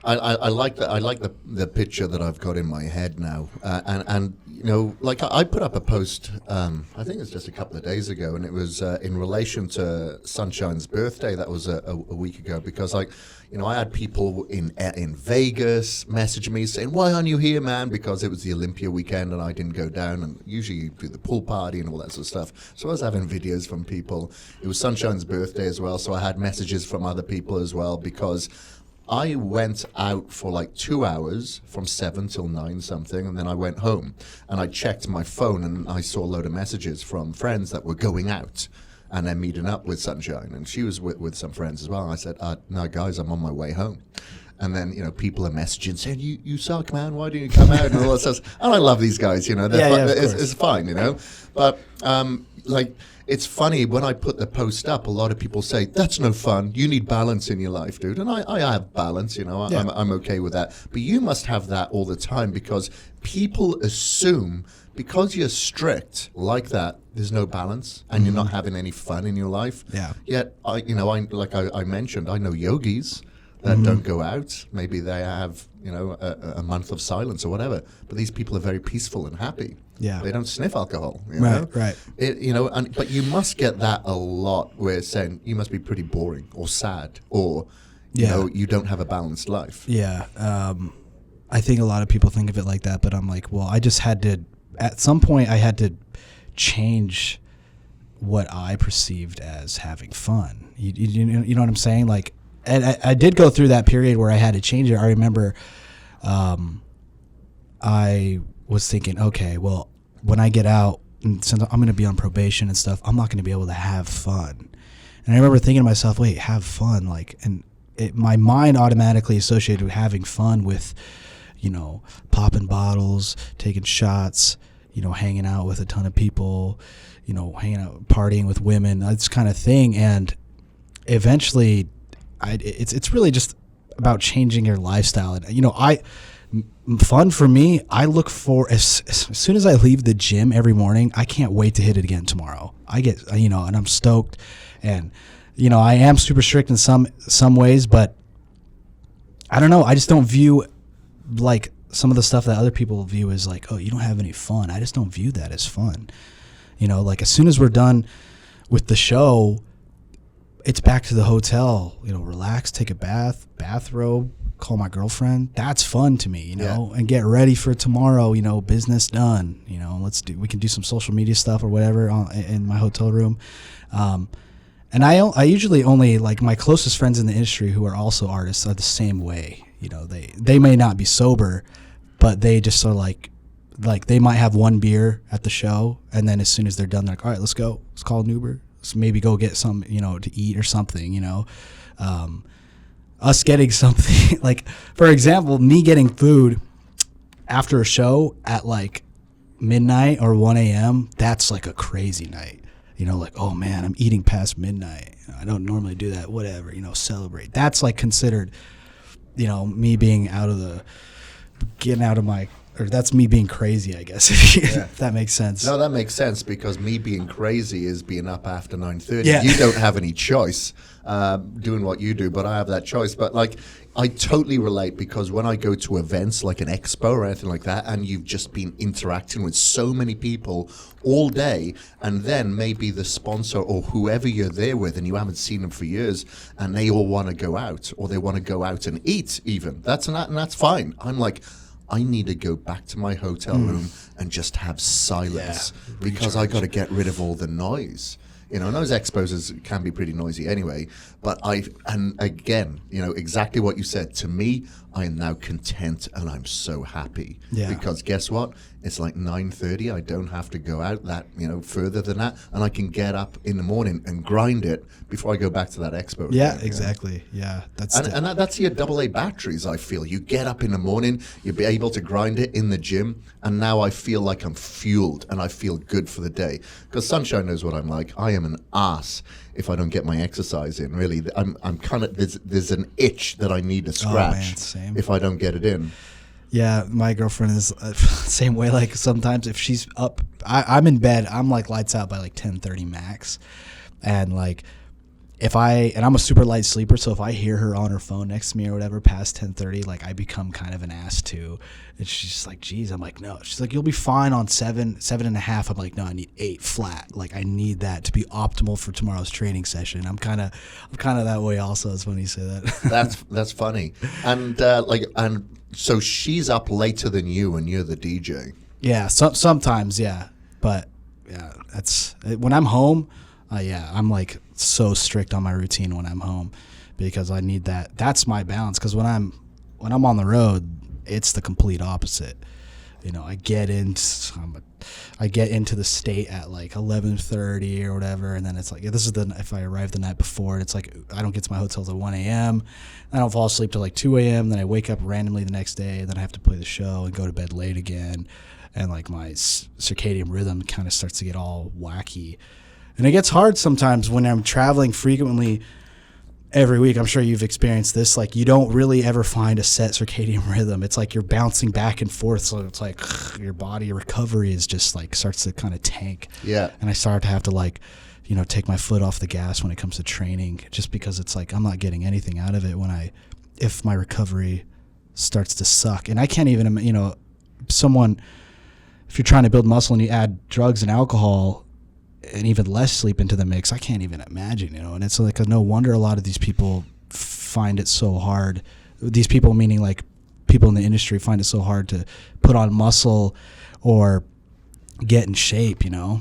I like that. I like the picture that I've got in my head now, and you know, like I put up a post. I think it's just a couple of days ago, and it was in relation to Sunshine's birthday. That was a week ago, because, like, you know, I had people in Vegas message me saying, "Why aren't you here, man?" Because it was the Olympia weekend and I didn't go down. And usually you do the pool party and all that sort of stuff. So I was having videos from people. It was Sunshine's birthday as well, so I had messages from other people as well, because I went out for like 2 hours from 7 till 9 something, and then I went home and I checked my phone and I saw a load of messages from friends that were going out and then meeting up with Sunshine, and she was with some friends as well. And I said, no guys, I'm on my way home. And then, people are messaging saying, you suck, man. Why didn't you come out? And all that stuff. And I love these guys, it's fine, But, it's funny, when I put the post up, a lot of people say, that's no fun. You need balance in your life, dude. And I have balance, I'm okay with that. But you must have that all the time, because people assume because you're strict like that, there's no balance and you're not having any fun in your life. Yeah. Yet, I mentioned, I know yogis that don't go out. Maybe they have, a month of silence or whatever. But these people are very peaceful and happy. Yeah. They don't sniff alcohol. Right. But you must get that a lot, where saying you must be pretty boring or sad, or you don't have a balanced life. Yeah. I think a lot of people think of it like that, but I'm like, well, I just had to, at some point I had to change what I perceived as having fun. You know what I'm saying? Like, and I did go through that period where I had to change it. I remember I was thinking, okay, well, when I get out, and since I'm going to be on probation and stuff, I'm not going to be able to have fun. And I remember thinking to myself, wait, have fun? Like, and my mind automatically associated with having fun with, popping bottles, taking shots, hanging out with a ton of people, hanging out, partying with women, this kind of thing. And eventually, it's really just about changing your lifestyle. And, fun for me, I look for, as soon as I leave the gym every morning, I can't wait to hit it again tomorrow. I get, and I'm stoked. And, I am super strict in some ways, but I don't know. I just don't view, like, some of the stuff that other people view as like, oh, you don't have any fun. I just don't view that as fun. Like, as soon as we're done with the show, it's back to the hotel, relax, take a bathrobe, call my girlfriend. That's fun to me, and get ready for tomorrow, business done, we can do some social media stuff or whatever in my hotel room. And I usually only, like, my closest friends in the industry who are also artists are the same way. They may not be sober, but they just sort of like they might have one beer at the show, and then as soon as they're done, they're like, all right, let's go. Let's call an Uber. Let's maybe go get some, to eat or something, Us getting something, like, for example, me getting food after a show at, like, midnight or 1 a.m., that's, like, a crazy night. Like, oh, man, I'm eating past midnight. I don't normally do that, whatever, celebrate. That's, like, considered, me being that's me being crazy, I guess, if that makes sense. No, that makes sense, because me being crazy is being up after 9:30. Yeah. You don't have any choice doing what you do, but I have that choice. But, like, I totally relate, because when I go to events like an expo or anything like that, and you've just been interacting with so many people all day, and then maybe the sponsor or whoever you're there with, and you haven't seen them for years, and they all want to go out, or they want to go out and eat even. That's fine. I'm like, I need to go back to my hotel room and just have silence, because I got to get rid of all the noise. And those expos can be pretty noisy anyway. But again, exactly what you said. To me, I am now content, and I'm so happy. Yeah. Because guess what? It's like 9:30. I don't have to go out that, further than that. And I can get up in the morning and grind it before I go back to that expo. Yeah, again, exactly. Yeah. That's your AA batteries, I feel. You get up in the morning, you'll be able to grind it in the gym, and now I feel like I'm fueled and I feel good for the day. Because Sunshine knows what I'm like. I am an ass if I don't get my exercise in, really. I'm kind of, there's an itch that I need to scratch if I don't get it in. Yeah, my girlfriend is same way. Like, sometimes if she's up, I'm in bed, I'm like lights out by like 10:30 max. And like, and I'm a super light sleeper, so if I hear her on her phone next to me or whatever past 10:30, like, I become kind of an ass too. And she's just like, geez. I'm like, no. She's like, you'll be fine on 7.5. I'm like, no, I need 8 flat. Like, I need that to be optimal for tomorrow's training session. I'm kind of that way also. It's funny you say that. That's funny. And so she's up later than you, and you're the DJ. Yeah, sometimes, yeah. But yeah, that's when I'm home. I'm like so strict on my routine when I'm home, because I need that. That's my balance. Because when I'm on the road, it's the complete opposite. I get into the state at like 11:30 or whatever, and then it's like if I arrive the night before, it's like I don't get to my hotel till 1 a.m. I don't fall asleep till like 2 a.m. Then I wake up randomly the next day, and then I have to play the show and go to bed late again, and like my circadian rhythm kind of starts to get all wacky, and it gets hard sometimes when I'm traveling frequently. Every week, I'm sure you've experienced this, like you don't really ever find a set circadian rhythm. It's like you're bouncing back and forth, so it's like your body recovery is just like starts to kind of tank. Yeah. And I start to have to like, take my foot off the gas when it comes to training, just because it's like I'm not getting anything out of it if my recovery starts to suck. And I can't even, if you're trying to build muscle and you add drugs and alcohol and even less sleep into the mix, I can't even imagine, and it's like no wonder a lot of these people find it so hard. These people, meaning like people in the industry, find it so hard to put on muscle or get in shape, Yeah.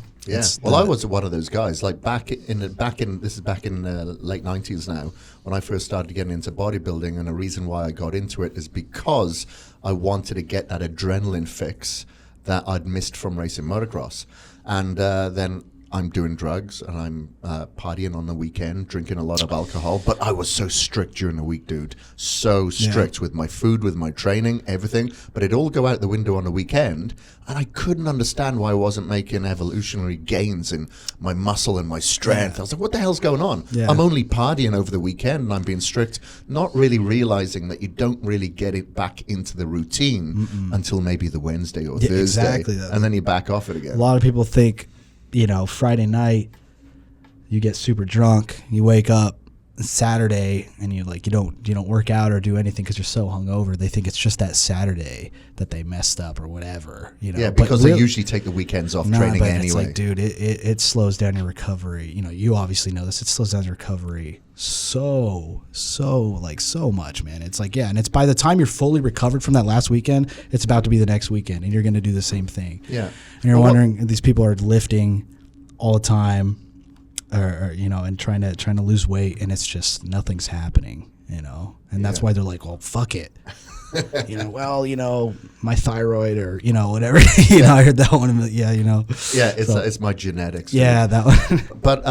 Well, I was one of those guys. Like back in the late 90s now, when I first started getting into bodybuilding, and the reason why I got into it is because I wanted to get that adrenaline fix that I'd missed from racing motocross, and then I'm doing drugs and I'm partying on the weekend, drinking a lot of alcohol. But I was so strict during the week, dude. So strict with my food, with my training, everything. But it'd all go out the window on the weekend. And I couldn't understand why I wasn't making evolutionary gains in my muscle and my strength. I was like, what the hell's going on? Yeah. I'm only partying over the weekend and I'm being strict, not really realizing that you don't really get it back into the routine until maybe the Wednesday or Thursday. Exactly. And then you back off it again. A lot of people think, Friday night, you get super drunk, you wake up Saturday, and you don't work out or do anything because you're so hungover. They think it's just that Saturday that they messed up or whatever. Yeah, because they usually take the weekends off training anyway. It's like, dude, it slows down your recovery. You obviously know this. It slows down your recovery so much, man. It's like, and it's by the time you're fully recovered from that last weekend, it's about to be the next weekend, and you're going to do the same thing. Yeah. And you're wondering, these people are lifting all the time, or and trying to lose weight, and it's just nothing's happening, and that's why they're like, well, fuck it. My thyroid or whatever. I heard that one. Yeah, it's my genetics. Yeah, that one. But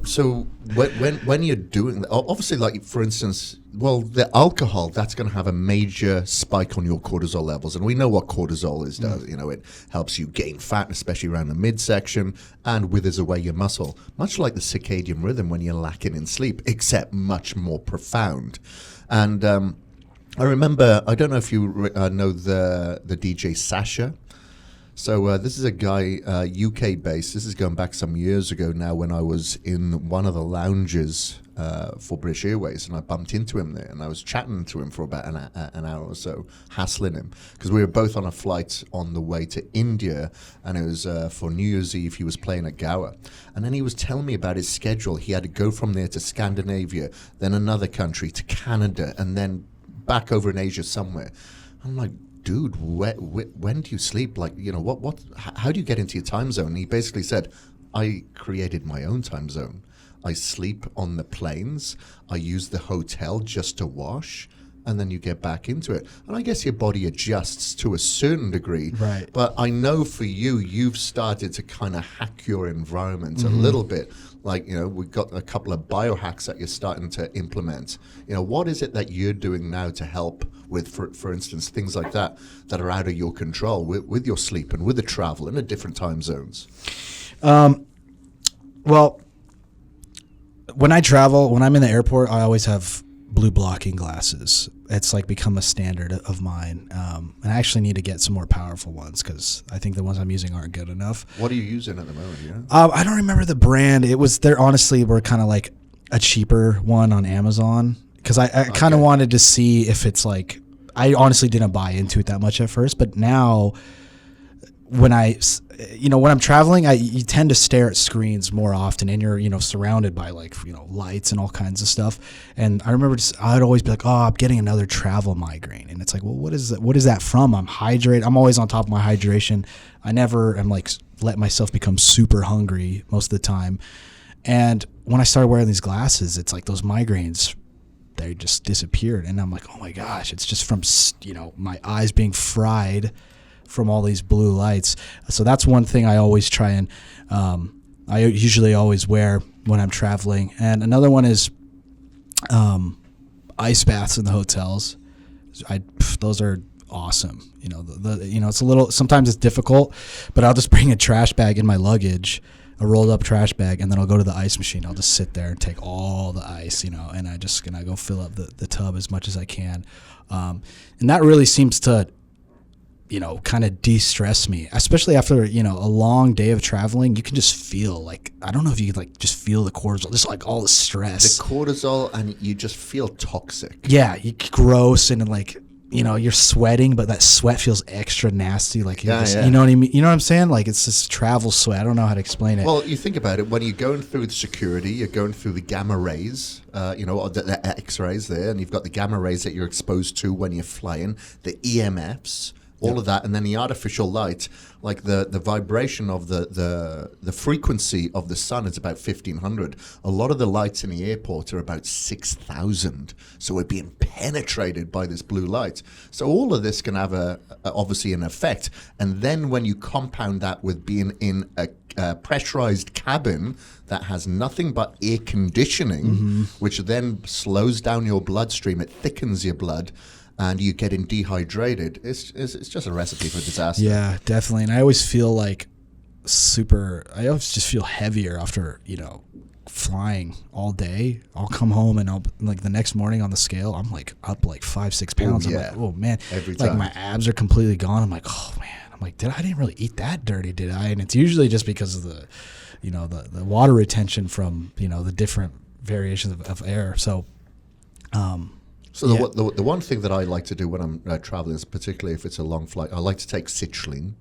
so when you're doing, obviously, like for instance, the alcohol, that's going to have a major spike on your cortisol levels, and we know what cortisol does. It helps you gain fat, especially around the midsection, and withers away your muscle, much like the circadian rhythm when you're lacking in sleep, except much more profound. And I remember, I don't know if you know the DJ Sasha. So this is a guy, UK based. This is going back some years ago now, when I was in one of the lounges for British Airways, and I bumped into him there, and I was chatting to him for about an hour or so, hassling him, because we were both on a flight on the way to India, and it was for New Year's Eve. He was playing at Goa, and then he was telling me about his schedule. He had to go from there to Scandinavia, then another country, to Canada, and then back over in Asia somewhere. I'm like, dude, when do you sleep? Like, how do you get into your time zone? And he basically said, I created my own time zone. I sleep on the planes. I use the hotel just to wash, and then you get back into it. And I guess your body adjusts to a certain degree. Right. But I know for you, you've started to kind of hack your environment a little bit. Like, we've got a couple of biohacks that you're starting to implement. What is it that you're doing now to help with, for instance, things like that are out of your control with your sleep and with the travel and the different time zones? Well, when I travel, when I'm in the airport, I always have blue blocking glasses. It's like become a standard of mine. And I actually need to get some more powerful ones, because I think the ones I'm using aren't good enough. What are you using at the moment? I don't remember the brand. They're honestly were kind of like a cheaper one on Amazon, because I kind of wanted to see if it's like, I honestly didn't buy into it that much at first, but now when when I'm traveling, you tend to stare at screens more often, and you're surrounded by lights and all kinds of stuff. And I remember I'd always be like, oh, I'm getting another travel migraine, and it's like, well, what is that from? I'm hydrated. I'm always on top of my hydration. I never am let myself become super hungry most of the time. And when I started wearing these glasses, it's like those migraines, they just disappeared. And I'm like, oh my gosh, it's just from my eyes being fried from all these blue lights. So that's one thing I always try and I usually always wear when I'm traveling. And another one is ice baths in the hotels. Those are awesome. It's a little, sometimes it's difficult, but I'll just bring a trash bag in my luggage, a rolled up trash bag, and then I'll go to the ice machine. I'll just sit there and take all the ice, and I go fill up the tub as much as I can. And that really seems to, kind of de-stress me, especially after, a long day of traveling. You can just feel like, I don't know if you can just feel the cortisol, just like all the stress. The cortisol, and you just feel toxic. Yeah, you gross, and you're sweating, but that sweat feels extra nasty. Like, you know what I mean? You know what I'm saying? Like, it's this travel sweat. I don't know how to explain it. Well, you think about it, when you're going through the security, you're going through the gamma rays, or the X-rays there, and you've got the gamma rays that you're exposed to when you're flying, the EMFs, all of that, and then the artificial light, like the vibration of the frequency of the sun is about 1,500. A lot of the lights in the airport are about 6,000. So we're being penetrated by this blue light. So all of this can have obviously an effect. And then when you compound that with being in a pressurized cabin that has nothing but air conditioning, which then slows down your bloodstream, it thickens your blood, and you getting dehydrated, it's just a recipe for disaster. Yeah, definitely. And I always feel like I always just feel heavier after, flying all day. I'll come home and I'll, like, the next morning on the scale, I'm like up like 5-6 pounds. Oh, yeah. I'm like, oh man, Every like time. my abs are completely gone. I'm like, oh man, I didn't really eat that dirty, did I? And it's usually just because of the, the water retention from, the different variations of air. So, So the one thing that I like to do when I'm traveling is, particularly if it's a long flight, I like to take citrulline.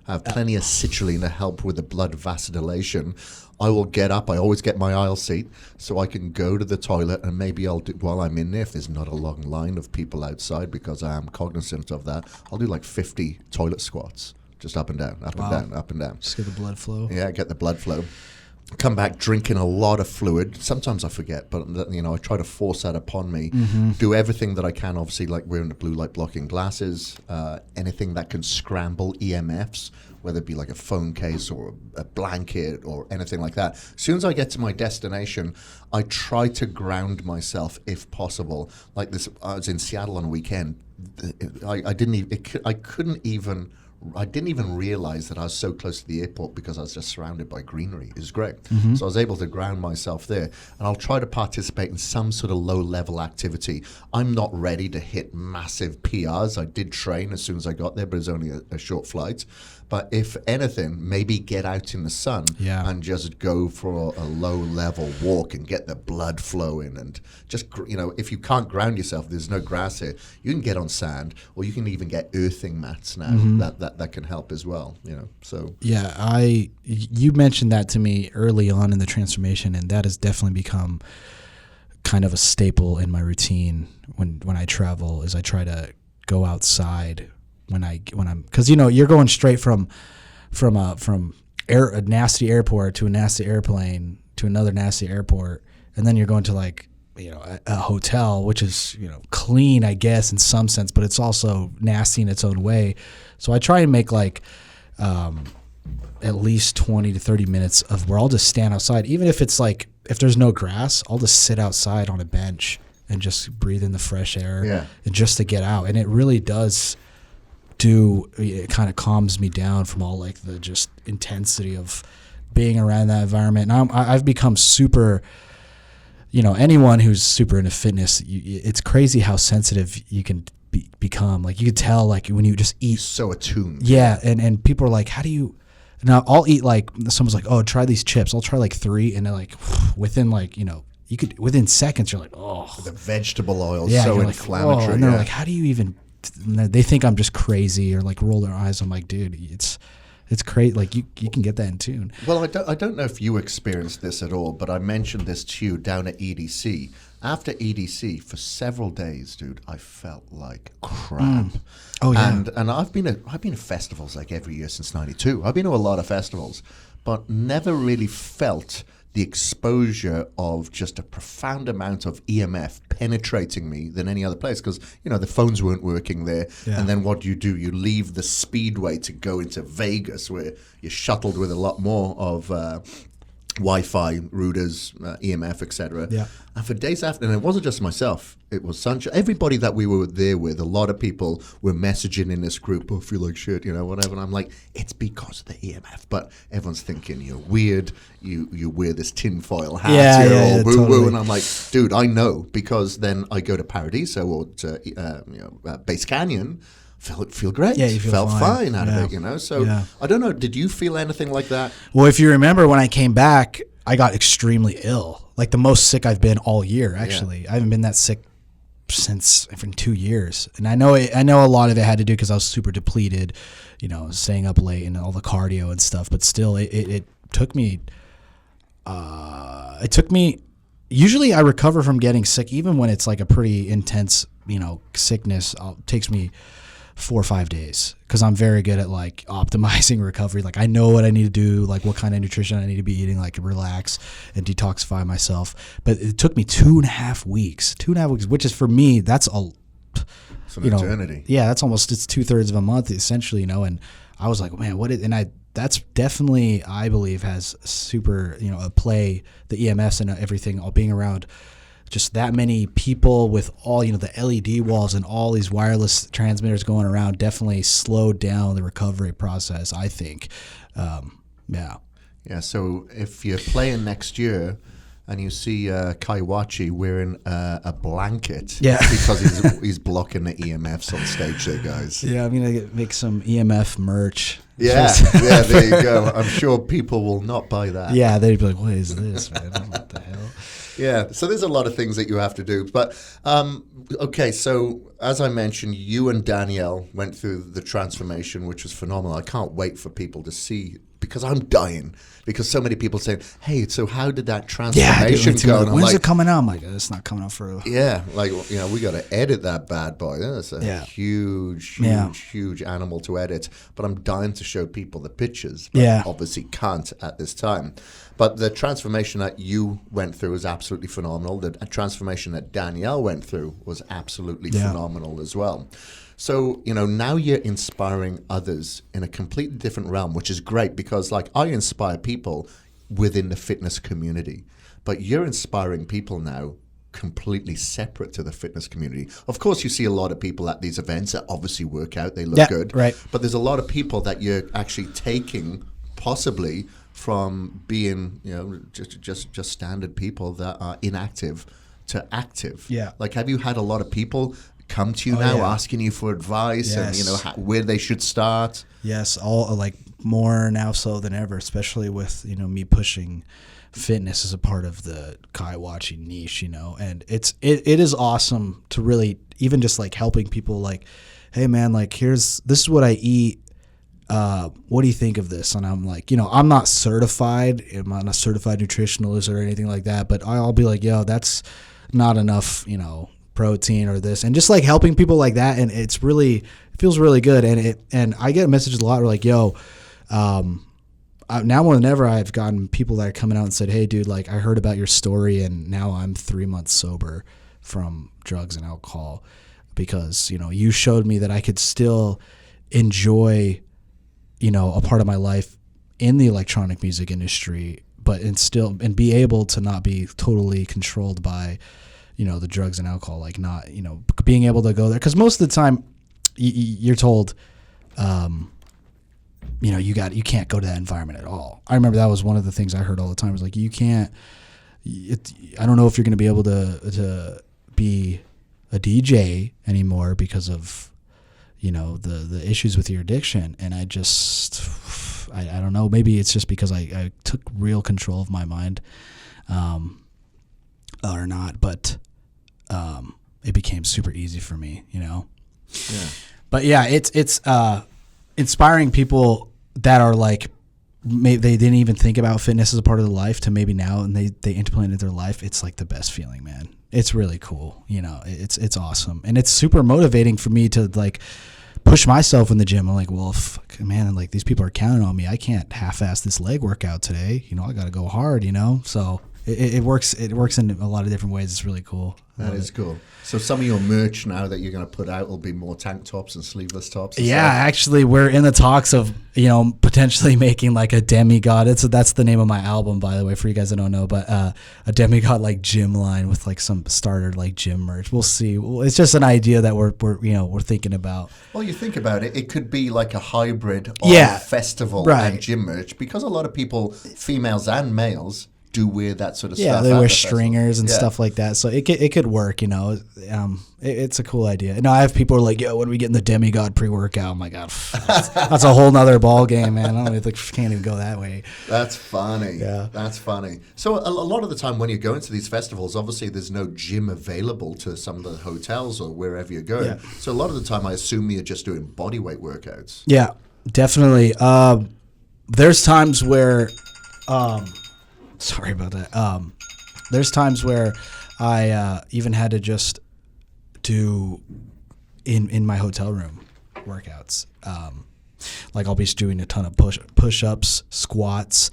I have plenty of citrulline to help with the blood vasodilation. I will get up. I always get my aisle seat so I can go to the toilet, and maybe I'll do, while I'm in there, if there's not a long line of people outside, because I am cognizant of that, I'll do like 50 toilet squats, just up and down, up and down, up and down. just get the blood flow. Yeah, get the blood flow. Come back drinking a lot of fluid. Sometimes I forget, but I try to force that upon me. Do everything that I can, obviously, like wearing the blue light blocking glasses, anything that can scramble EMFs, whether it be like a phone case or a blanket or anything like that. As soon as I get to my destination, I try to ground myself if possible. Like this, I was in Seattle on a weekend. I didn't even realize that I was so close to the airport because I was just surrounded by greenery. It was great. So I was able to ground myself there. And I'll try to participate in some sort of low-level activity. I'm not ready to hit massive PRs. I did train as soon as I got there, but it was only a short flight. But if anything, maybe get out in the sun and just go for a low-level walk and get the blood flowing. And just, if you can't ground yourself, there's no grass here, you can get on sand, or you can even get earthing mats now that can help as well. So yeah, you mentioned that to me early on in the transformation, and that has definitely become kind of a staple in my routine when I travel. Is I try to go outside when I'm, because you're going straight from a nasty airport to a nasty airplane to another nasty airport, and then you're going to like a hotel, which is clean, I guess, in some sense, but it's also nasty in its own way. So I try and make like at least 20 to 30 minutes of where I'll just stand outside, even if it's like, if there's no grass, I'll just sit outside on a bench and just breathe in the fresh air, and just to get out. And it really does it kind of calms me down from all like the just intensity of being around that environment. And I've become super, anyone who's super into fitness, it's crazy how sensitive you can become. Like, you could tell, like, when you just eat. So attuned. Yeah, and people are like, how do you... Now, I'll eat, like, someone's like, oh, try these chips. I'll try, like, 3, and they're like, within, like, you could, within seconds, you're like, oh. The vegetable oil, so inflammatory. Like, oh, and they're like, how do you even... They think I'm just crazy, or like roll their eyes. I'm like, dude, it's crazy. Like, you can get that in tune. Well, I don't know if you experienced this at all, but I mentioned this to you down at EDC. After EDC, for several days, dude, I felt like crap. Oh yeah. And I've been at festivals like every year since '92. I've been to a lot of festivals, but never really felt the exposure of just a profound amount of EMF penetrating me than any other place, because the phones weren't working there. Yeah. And then what do? You leave the speedway to go into Vegas, where you're shuttled with a lot more of Wi-Fi routers, EMF, etc. Yeah. And for days after, and it wasn't just myself, it was Sunshine. Everybody that we were there with, a lot of people were messaging in this group, "Oh, I feel like shit," whatever. And I'm like, it's because of the EMF. But everyone's thinking you're weird. You wear this tinfoil hat. You're all woo-woo. Totally. And I'm like, dude, I know, because then I go to Paradiso or to Base Canyon. Feel great. Yeah, you feel fine out yeah. of it, So Yeah. I don't know. Did you feel anything like that? Well, if you remember, when I came back, I got extremely ill. Like the most sick I've been all year, actually. I haven't been that sick since for 2 years. And I know a lot of it had to do because I was super depleted, staying up late and all the cardio and stuff. But still, it took me. Usually, I recover from getting sick, even when it's like a pretty intense, sickness. It takes me 4 or 5 days, because I'm very good at like optimizing recovery. Like I know what I need to do, like what kind of nutrition I need to be eating, like relax and detoxify myself. But it took me 2.5 weeks, which is for me, that's It's an eternity. Yeah, that's almost, it's 2/3 of a month essentially, and I was like, man, that's definitely, I believe, has super, a play, the EMFs and everything, all being around just that many people with all, the LED walls and all these wireless transmitters going around definitely slowed down the recovery process, I think. Yeah. Yeah, so if you're playing next year and you see Wachi wearing a blanket, Yeah. because he's blocking the EMFs on stage there, guys. Yeah, I'm going to make some EMF merch. Yeah, there you go. I'm sure people will not buy that. Yeah, they'd be like, what is this, man? What the hell? Yeah, so there's a lot of things that you have to do. But, okay, so as I mentioned, you and Danielle went through the transformation, which was phenomenal. I can't wait for people to see, because I'm dying. Because so many people say, hey, so how did that transformation go? Like, and when's like, it coming out? I'm like, it's not coming out for a... Yeah, like, we got to edit that bad boy. That's a huge animal to edit. But I'm dying to show people the pictures. But obviously can't at this time. But the transformation that you went through was absolutely phenomenal. The transformation that Danielle went through was absolutely phenomenal as well. So, now you're inspiring others in a completely different realm, which is great, because like I inspire people within the fitness community, but you're inspiring people now completely separate to the fitness community. Of course, you see a lot of people at these events that obviously work out, they look good, right. But there's a lot of people that you're actually taking possibly from being, just standard people that are inactive to active. Yeah. Like, have you had a lot of people come to you asking you for advice and where they should start? Yes, all like more now so than ever, especially with me pushing fitness as a part of the Wachi niche, and it is awesome to really even just like helping people, like, hey man, like this is what I eat. What do you think of this? And I'm like, I'm not certified. I'm not a certified nutritionalist or anything like that, but I'll be like, yo, that's not enough, protein or this, and just like helping people like that. And it feels really good. And I get messages a lot. We're like, yo, now more than ever, I've gotten people that are coming out and said, hey dude, like I heard about your story and now I'm 3 months sober from drugs and alcohol, because, you showed me that I could still enjoy, a part of my life in the electronic music industry, but and be able to not be totally controlled by, the drugs and alcohol, like not, being able to go there. Because most of the time you're told, you can't go to that environment at all. I remember that was one of the things I heard all the time, was like, you can't, I don't know if you're going to be able to be a DJ anymore because of, the issues with your addiction. And I just, I don't know, maybe it's just because I took real control of my mind, or not, but it became super easy for me, Yeah. But yeah, it's inspiring people that are like, maybe they didn't even think about fitness as a part of their life to maybe now, and they implemented their life. It's like the best feeling, man. It's really cool. It's awesome. And it's super motivating for me to like push myself in the gym. I'm like, well, fuck, man, like these people are counting on me. I can't half-ass this leg workout today. You know, I got to go hard, you know? So it works. It works in a lot of different ways. It's really cool. That is cool. So some of your merch now that you're going to put out will be more tank tops and sleeveless tops. And yeah, stuff. actually, we're in the talks of, you know, potentially making like a demigod. That's the name of my album, by the way, for you guys that don't know. But a demigod like gym line with like some starter like gym merch. We'll see. It's just an idea that we're thinking about. Well, you think about it, it could be like a hybrid of festival and gym merch, because a lot of people, females and males, do wear that sort of stuff. Yeah, they wear stringers and stuff like that. So it could work, you know. It's a cool idea. And I have people who are like, yo, when are we getting the demigod pre-workout? I'm like, oh, that's a whole nother ball game, man. I don't even can't even go that way. That's funny. Yeah. That's funny. So a lot of the time when you're going to these festivals, obviously there's no gym available to some of the hotels or wherever you're going. Yeah. So a lot of the time I assume you're just doing body weight workouts. Yeah, definitely. There's times where... sorry about that. There's times where I even had to just do in my hotel room workouts. Like I'll be doing a ton of push-ups, squats,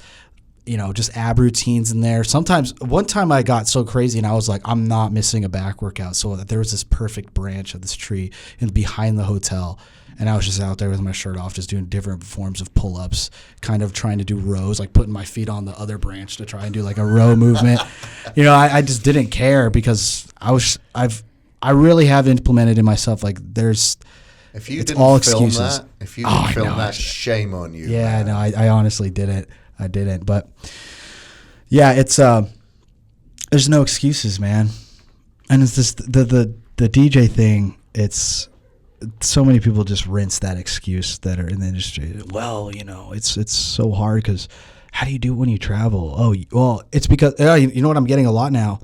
you know, just ab routines in there. Sometimes, one time I got so crazy and I was like, I'm not missing a back workout. So there was this perfect branch of this tree and behind the hotel. And I was just out there with my shirt off, just doing different forms of pull-ups, kind of trying to do rows, like putting my feet on the other branch to try and do like a row movement. You know, I just didn't care because I really have implemented in myself, like if you it's didn't all film excuses. that, if you didn't film that, shame on you. Yeah, man. no, I honestly didn't. I didn't. But yeah, it's there's no excuses, man. And it's just the DJ thing. It's so many people just rinse that excuse that are in the industry. Well, you know, it's so hard because how do you do it when you travel? Oh, well, it's because you know what I'm getting a lot now.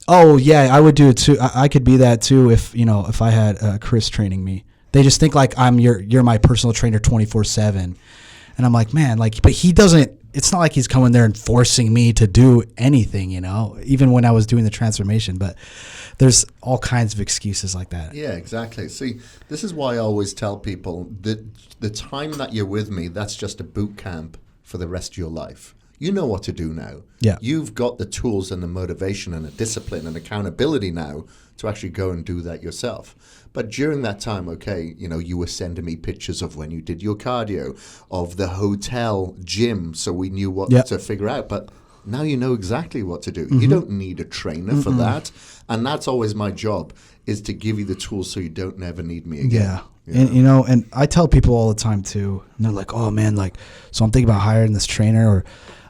Oh yeah, I would do it too. I could be that too if I had Kris training me. They just think like you're my personal trainer 24/7, and I'm like, man, like, but he doesn't. It's not like he's coming there and forcing me to do anything, you know. Even when I was doing the transformation, but there's all kinds of excuses like that. Yeah, exactly. See, this is why I always tell people that the time that you're with me, that's just a boot camp for the rest of your life. You know what to do now. Yeah. You've got the tools and the motivation and the discipline and accountability now to actually go and do that yourself. But during that time, okay, you know, you were sending me pictures of when you did your cardio, of the hotel gym, so we knew what to figure out. But now you know exactly what to do. Mm-hmm. You don't need a trainer for that. And that's always my job, is to give you the tools so you don't never need me again. Yeah. And I tell people all the time too, and they're like, oh man, like, so I'm thinking about hiring this trainer, or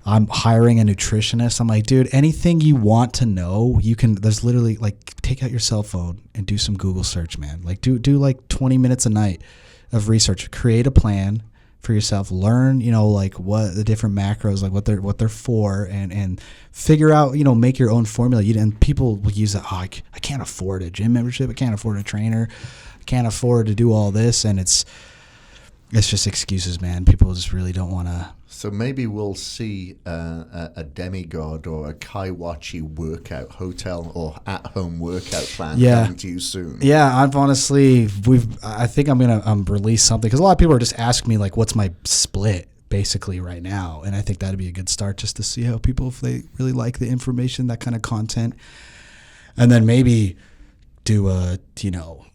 I'm hiring a nutritionist. I'm like, dude, anything you want to know, you can, there's literally like, take out your cell phone and do some Google search, man. Like do like 20 minutes a night of research, create a plan for yourself, learn, you know, like what the different macros, like what they're for, and figure out, you know, make your own formula. And people will use that, I can't afford a gym membership. I can't afford a trainer. I can't afford to do all this. And it's just excuses, man. People just really don't want to. So maybe we'll see a demigod or a Wachi workout, hotel or at-home workout plan coming to you soon. Yeah, I've honestly, I think I'm going to release something, because a lot of people are just asking me, like, what's my split, basically, right now. And I think that'd be a good start, just to see how people, if they really like the information, that kind of content. And then maybe do a, you know,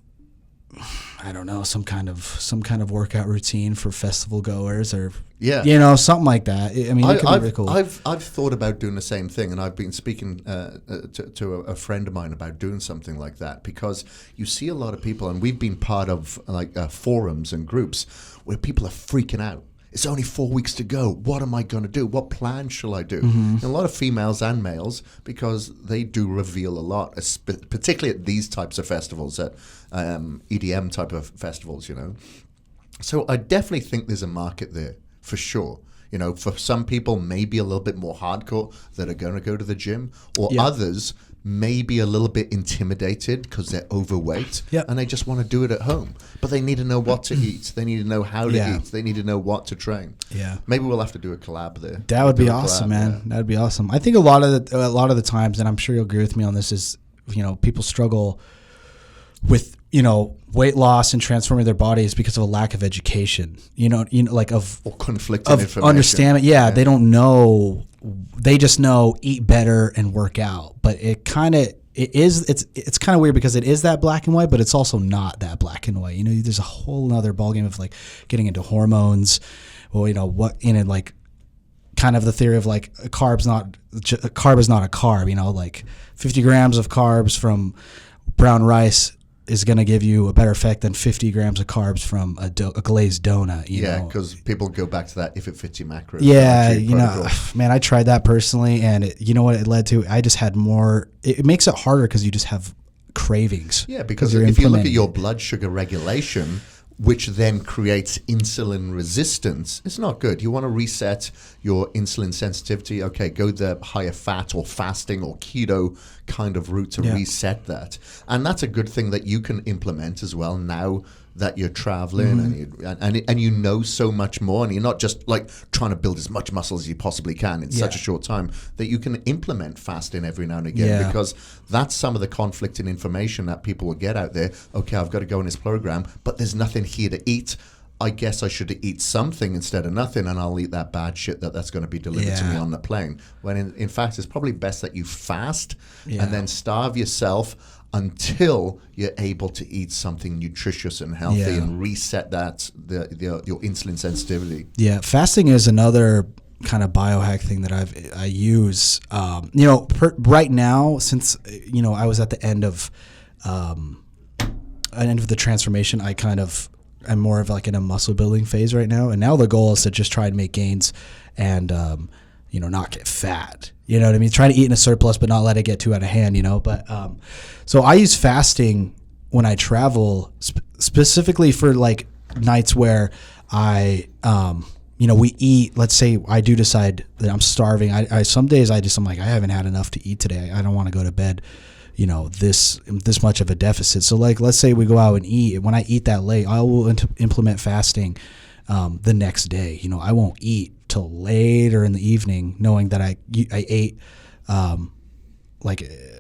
I don't know, some kind of workout routine for festival goers, or you know, something like that. I mean, it could be really cool. I've thought about doing the same thing, and I've been speaking to a friend of mine about doing something like that, because you see a lot of people, and we've been part of like forums and groups where people are freaking out. It's only 4 weeks to go. What am I going to do? What plan shall I do? Mm-hmm. And a lot of females and males, because they do reveal a lot, particularly at these types of festivals, at EDM type of festivals, you know. So I definitely think there's a market there, for sure. You know, for some people, maybe a little bit more hardcore that are going to go to the gym, or others maybe a little bit intimidated because they're overweight and they just want to do it at home. But they need to know what to eat. They need to know how to eat. They need to know what to train. Yeah. Maybe we'll have to do a collab there. That would be awesome, man. Yeah. That would be awesome. I think a lot of the times, and I'm sure you'll agree with me on this, is, you know, people struggle with, weight loss and transforming their bodies because of a lack of education, like or conflicting of information. understanding. Yeah, they don't know. They just know eat better and work out. But it's kind of weird because it is that black and white, but it's also not that black and white. There's a whole other ballgame of like getting into hormones. Well, like kind of the theory of like a carb is not a carb. Like 50 grams of carbs from brown rice is going to give you a better effect than 50 grams of carbs from a glazed donut. Because people go back to that if it fits your macros. Yeah, man, I tried that personally, and what it led to? I just had more. It makes it harder because you just have cravings. Yeah, because if you look at your blood sugar regulation, which then creates insulin resistance, it's not good. You want to reset your insulin sensitivity. Okay, go the higher fat or fasting or keto kind of route to reset that. And that's a good thing that you can implement as well now that you're traveling and you know so much more, and you're not just like trying to build as much muscle as you possibly can in such a short time, that you can implement fasting every now and again, because that's some of the conflicting information that people will get out there. Okay, I've got to go in this program, but there's nothing here to eat. I guess I should eat something instead of nothing, and I'll eat that bad shit that's going to be delivered to me on the plane. When in fact, it's probably best that you fast and then starve yourself until you're able to eat something nutritious and healthy and reset that your insulin sensitivity. Yeah, fasting is another kind of biohack thing that I use. Right now, since I was at the end of the transformation, I'm more of like in a muscle building phase right now, and now the goal is to just try and make gains and not get fat. You know what I mean? Try to eat in a surplus, but not let it get too out of hand, But so I use fasting when I travel, specifically for like nights where we eat. Let's say I do decide that I'm starving. I some days I'm like, I haven't had enough to eat today. I don't want to go to bed, this much of a deficit. So like, let's say we go out and eat. When I eat that late, I will implement fasting the next day. I won't eat till later in the evening, knowing that I ate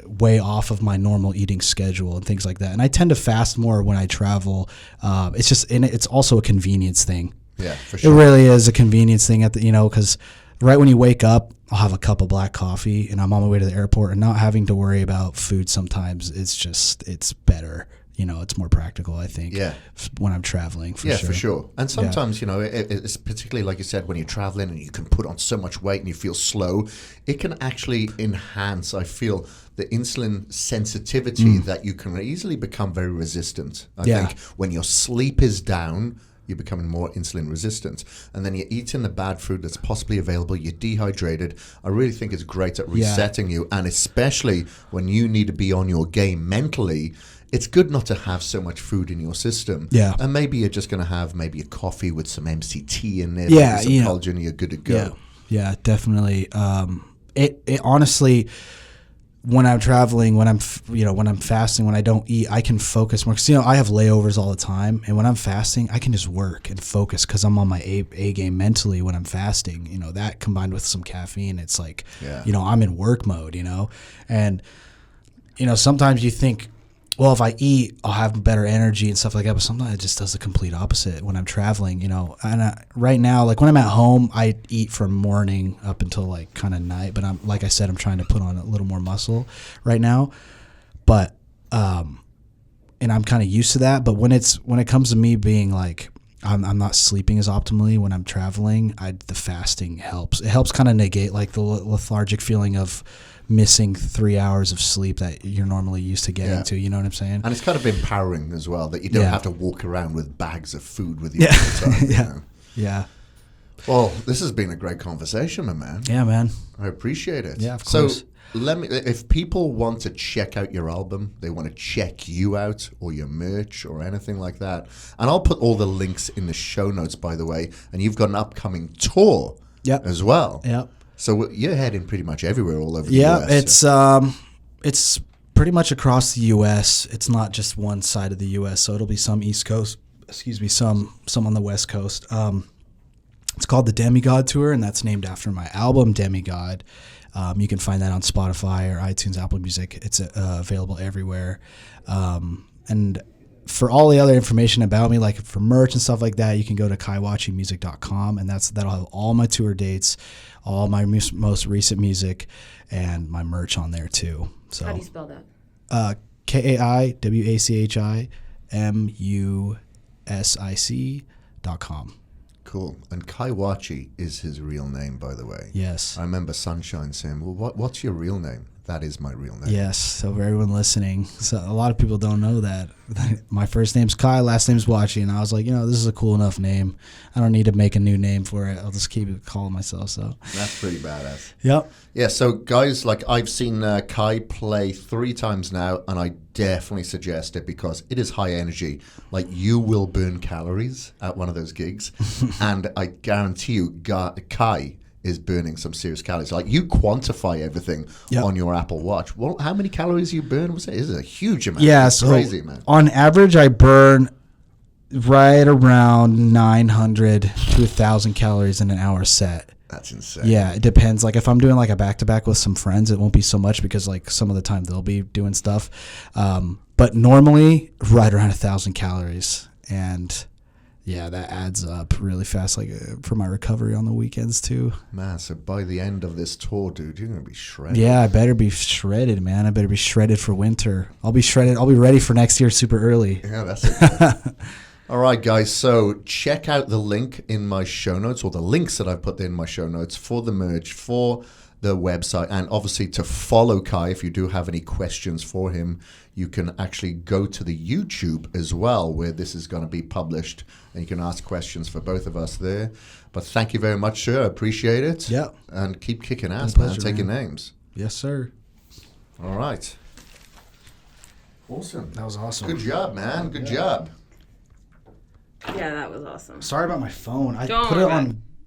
way off of my normal eating schedule and things like that. And I tend to fast more when I travel. It's also a convenience thing. Yeah, for sure. It really is a convenience thing because right when you wake up, I'll have a cup of black coffee and I'm on my way to the airport, and not having to worry about food sometimes, it's better. It's more practical, I think, when I'm traveling, for sure. Yeah, for sure. And sometimes, it's particularly, like you said, when you're traveling and you can put on so much weight and you feel slow, it can actually enhance, I feel, the insulin sensitivity that you can easily become very resistant. I think when your sleep is down, you're becoming more insulin resistant. And then you're eating the bad food that's possibly available, you're dehydrated. I really think it's great at resetting you. And especially when you need to be on your game mentally, it's good not to have so much food in your system. Yeah. And maybe you're just going to have maybe a coffee with some MCT in there, some collagen, and you're good to go. Yeah, definitely. It honestly, when I'm traveling, when I'm fasting, when I don't eat, I can focus more. Because, I have layovers all the time. And when I'm fasting, I can just work and focus because I'm on my A game mentally when I'm fasting. That combined with some caffeine, it's like, I'm in work mode, And, sometimes you think, well, if I eat, I'll have better energy and stuff like that. But sometimes it just does the complete opposite when I'm traveling, And right now, like when I'm at home, I eat from morning up until like kind of night. But I'm trying to put on a little more muscle right now. But and I'm kind of used to that. But when it comes to me being like I'm not sleeping as optimally when I'm traveling, the fasting helps. It helps kind of negate like the lethargic feeling of missing 3 hours of sleep that you're normally used to getting to. You know what I'm saying? And it's kind of empowering as well that you don't have to walk around with bags of food with you all the time. Yeah. Well, this has been a great conversation, my man. Yeah, man. I appreciate it. Yeah, of course. So if people want to check out your album, they want to check you out or your merch or anything like that, and I'll put all the links in the show notes, by the way, and you've got an upcoming tour as well. Yep. So you're heading pretty much everywhere all over the US. Yeah, it's pretty much across the US. It's not just one side of the US, so it'll be some East Coast, some on the West Coast. It's called the Demigod Tour, and that's named after my album, Demigod. You can find that on Spotify or iTunes, Apple Music. It's available everywhere. And for all the other information about me, like for merch and stuff like that, you can go to kaiwachimusic.com, and that'll have all my tour dates, all my most recent music, and my merch on there too. So how do you spell that? KaiWachimusic.com. Cool. And Kaiwachi is his real name, by the way. Yes. I remember Sunshine saying, well, what's your real name? That is my real name. Yes. So for everyone listening, so a lot of people don't know that. My first name's Kai, last name's Wachi, and I was like, this is a cool enough name. I don't need to make a new name for it. I'll just keep it calling myself. So that's pretty badass. Yep. Yeah. So guys, like I've seen Kai play 3 times now, and I definitely suggest it because it is high energy. Like you will burn calories at one of those gigs, and I guarantee you, Kai is burning some serious calories. Like you quantify everything on your Apple Watch. Well, how many calories you burn? Was it? Is a huge amount. Yeah, it's so crazy, man. On average, I burn right around 900 to 1,000 calories in an hour set. That's insane. Yeah, it depends. Like if I'm doing like a back-to-back with some friends, it won't be so much because like some of the time they'll be doing stuff. But normally right around 1,000 calories. And yeah, that adds up really fast, like for my recovery on the weekends too. Man, so by the end of this tour, dude, you're going to be shredded. Yeah, I better be shredded, man. I better be shredded for winter. I'll be shredded. I'll be ready for next year super early. Yeah, that's it. All right, guys, so check out the link in my show notes, or the links that I've put in my show notes for the merch, for the website, and obviously to follow Kai. If you do have any questions for him, you can actually go to the YouTube as well, where this is going to be published, and you can ask questions for both of us there. But thank you very much, sir. I appreciate it. Yeah. And keep kicking ass, pleasure, man. Taking man. names. Yes, sir. All right. Awesome. That was awesome. Good job, man. Good job. Yeah, that was awesome. Sorry about my phone. I Don't put it worry. on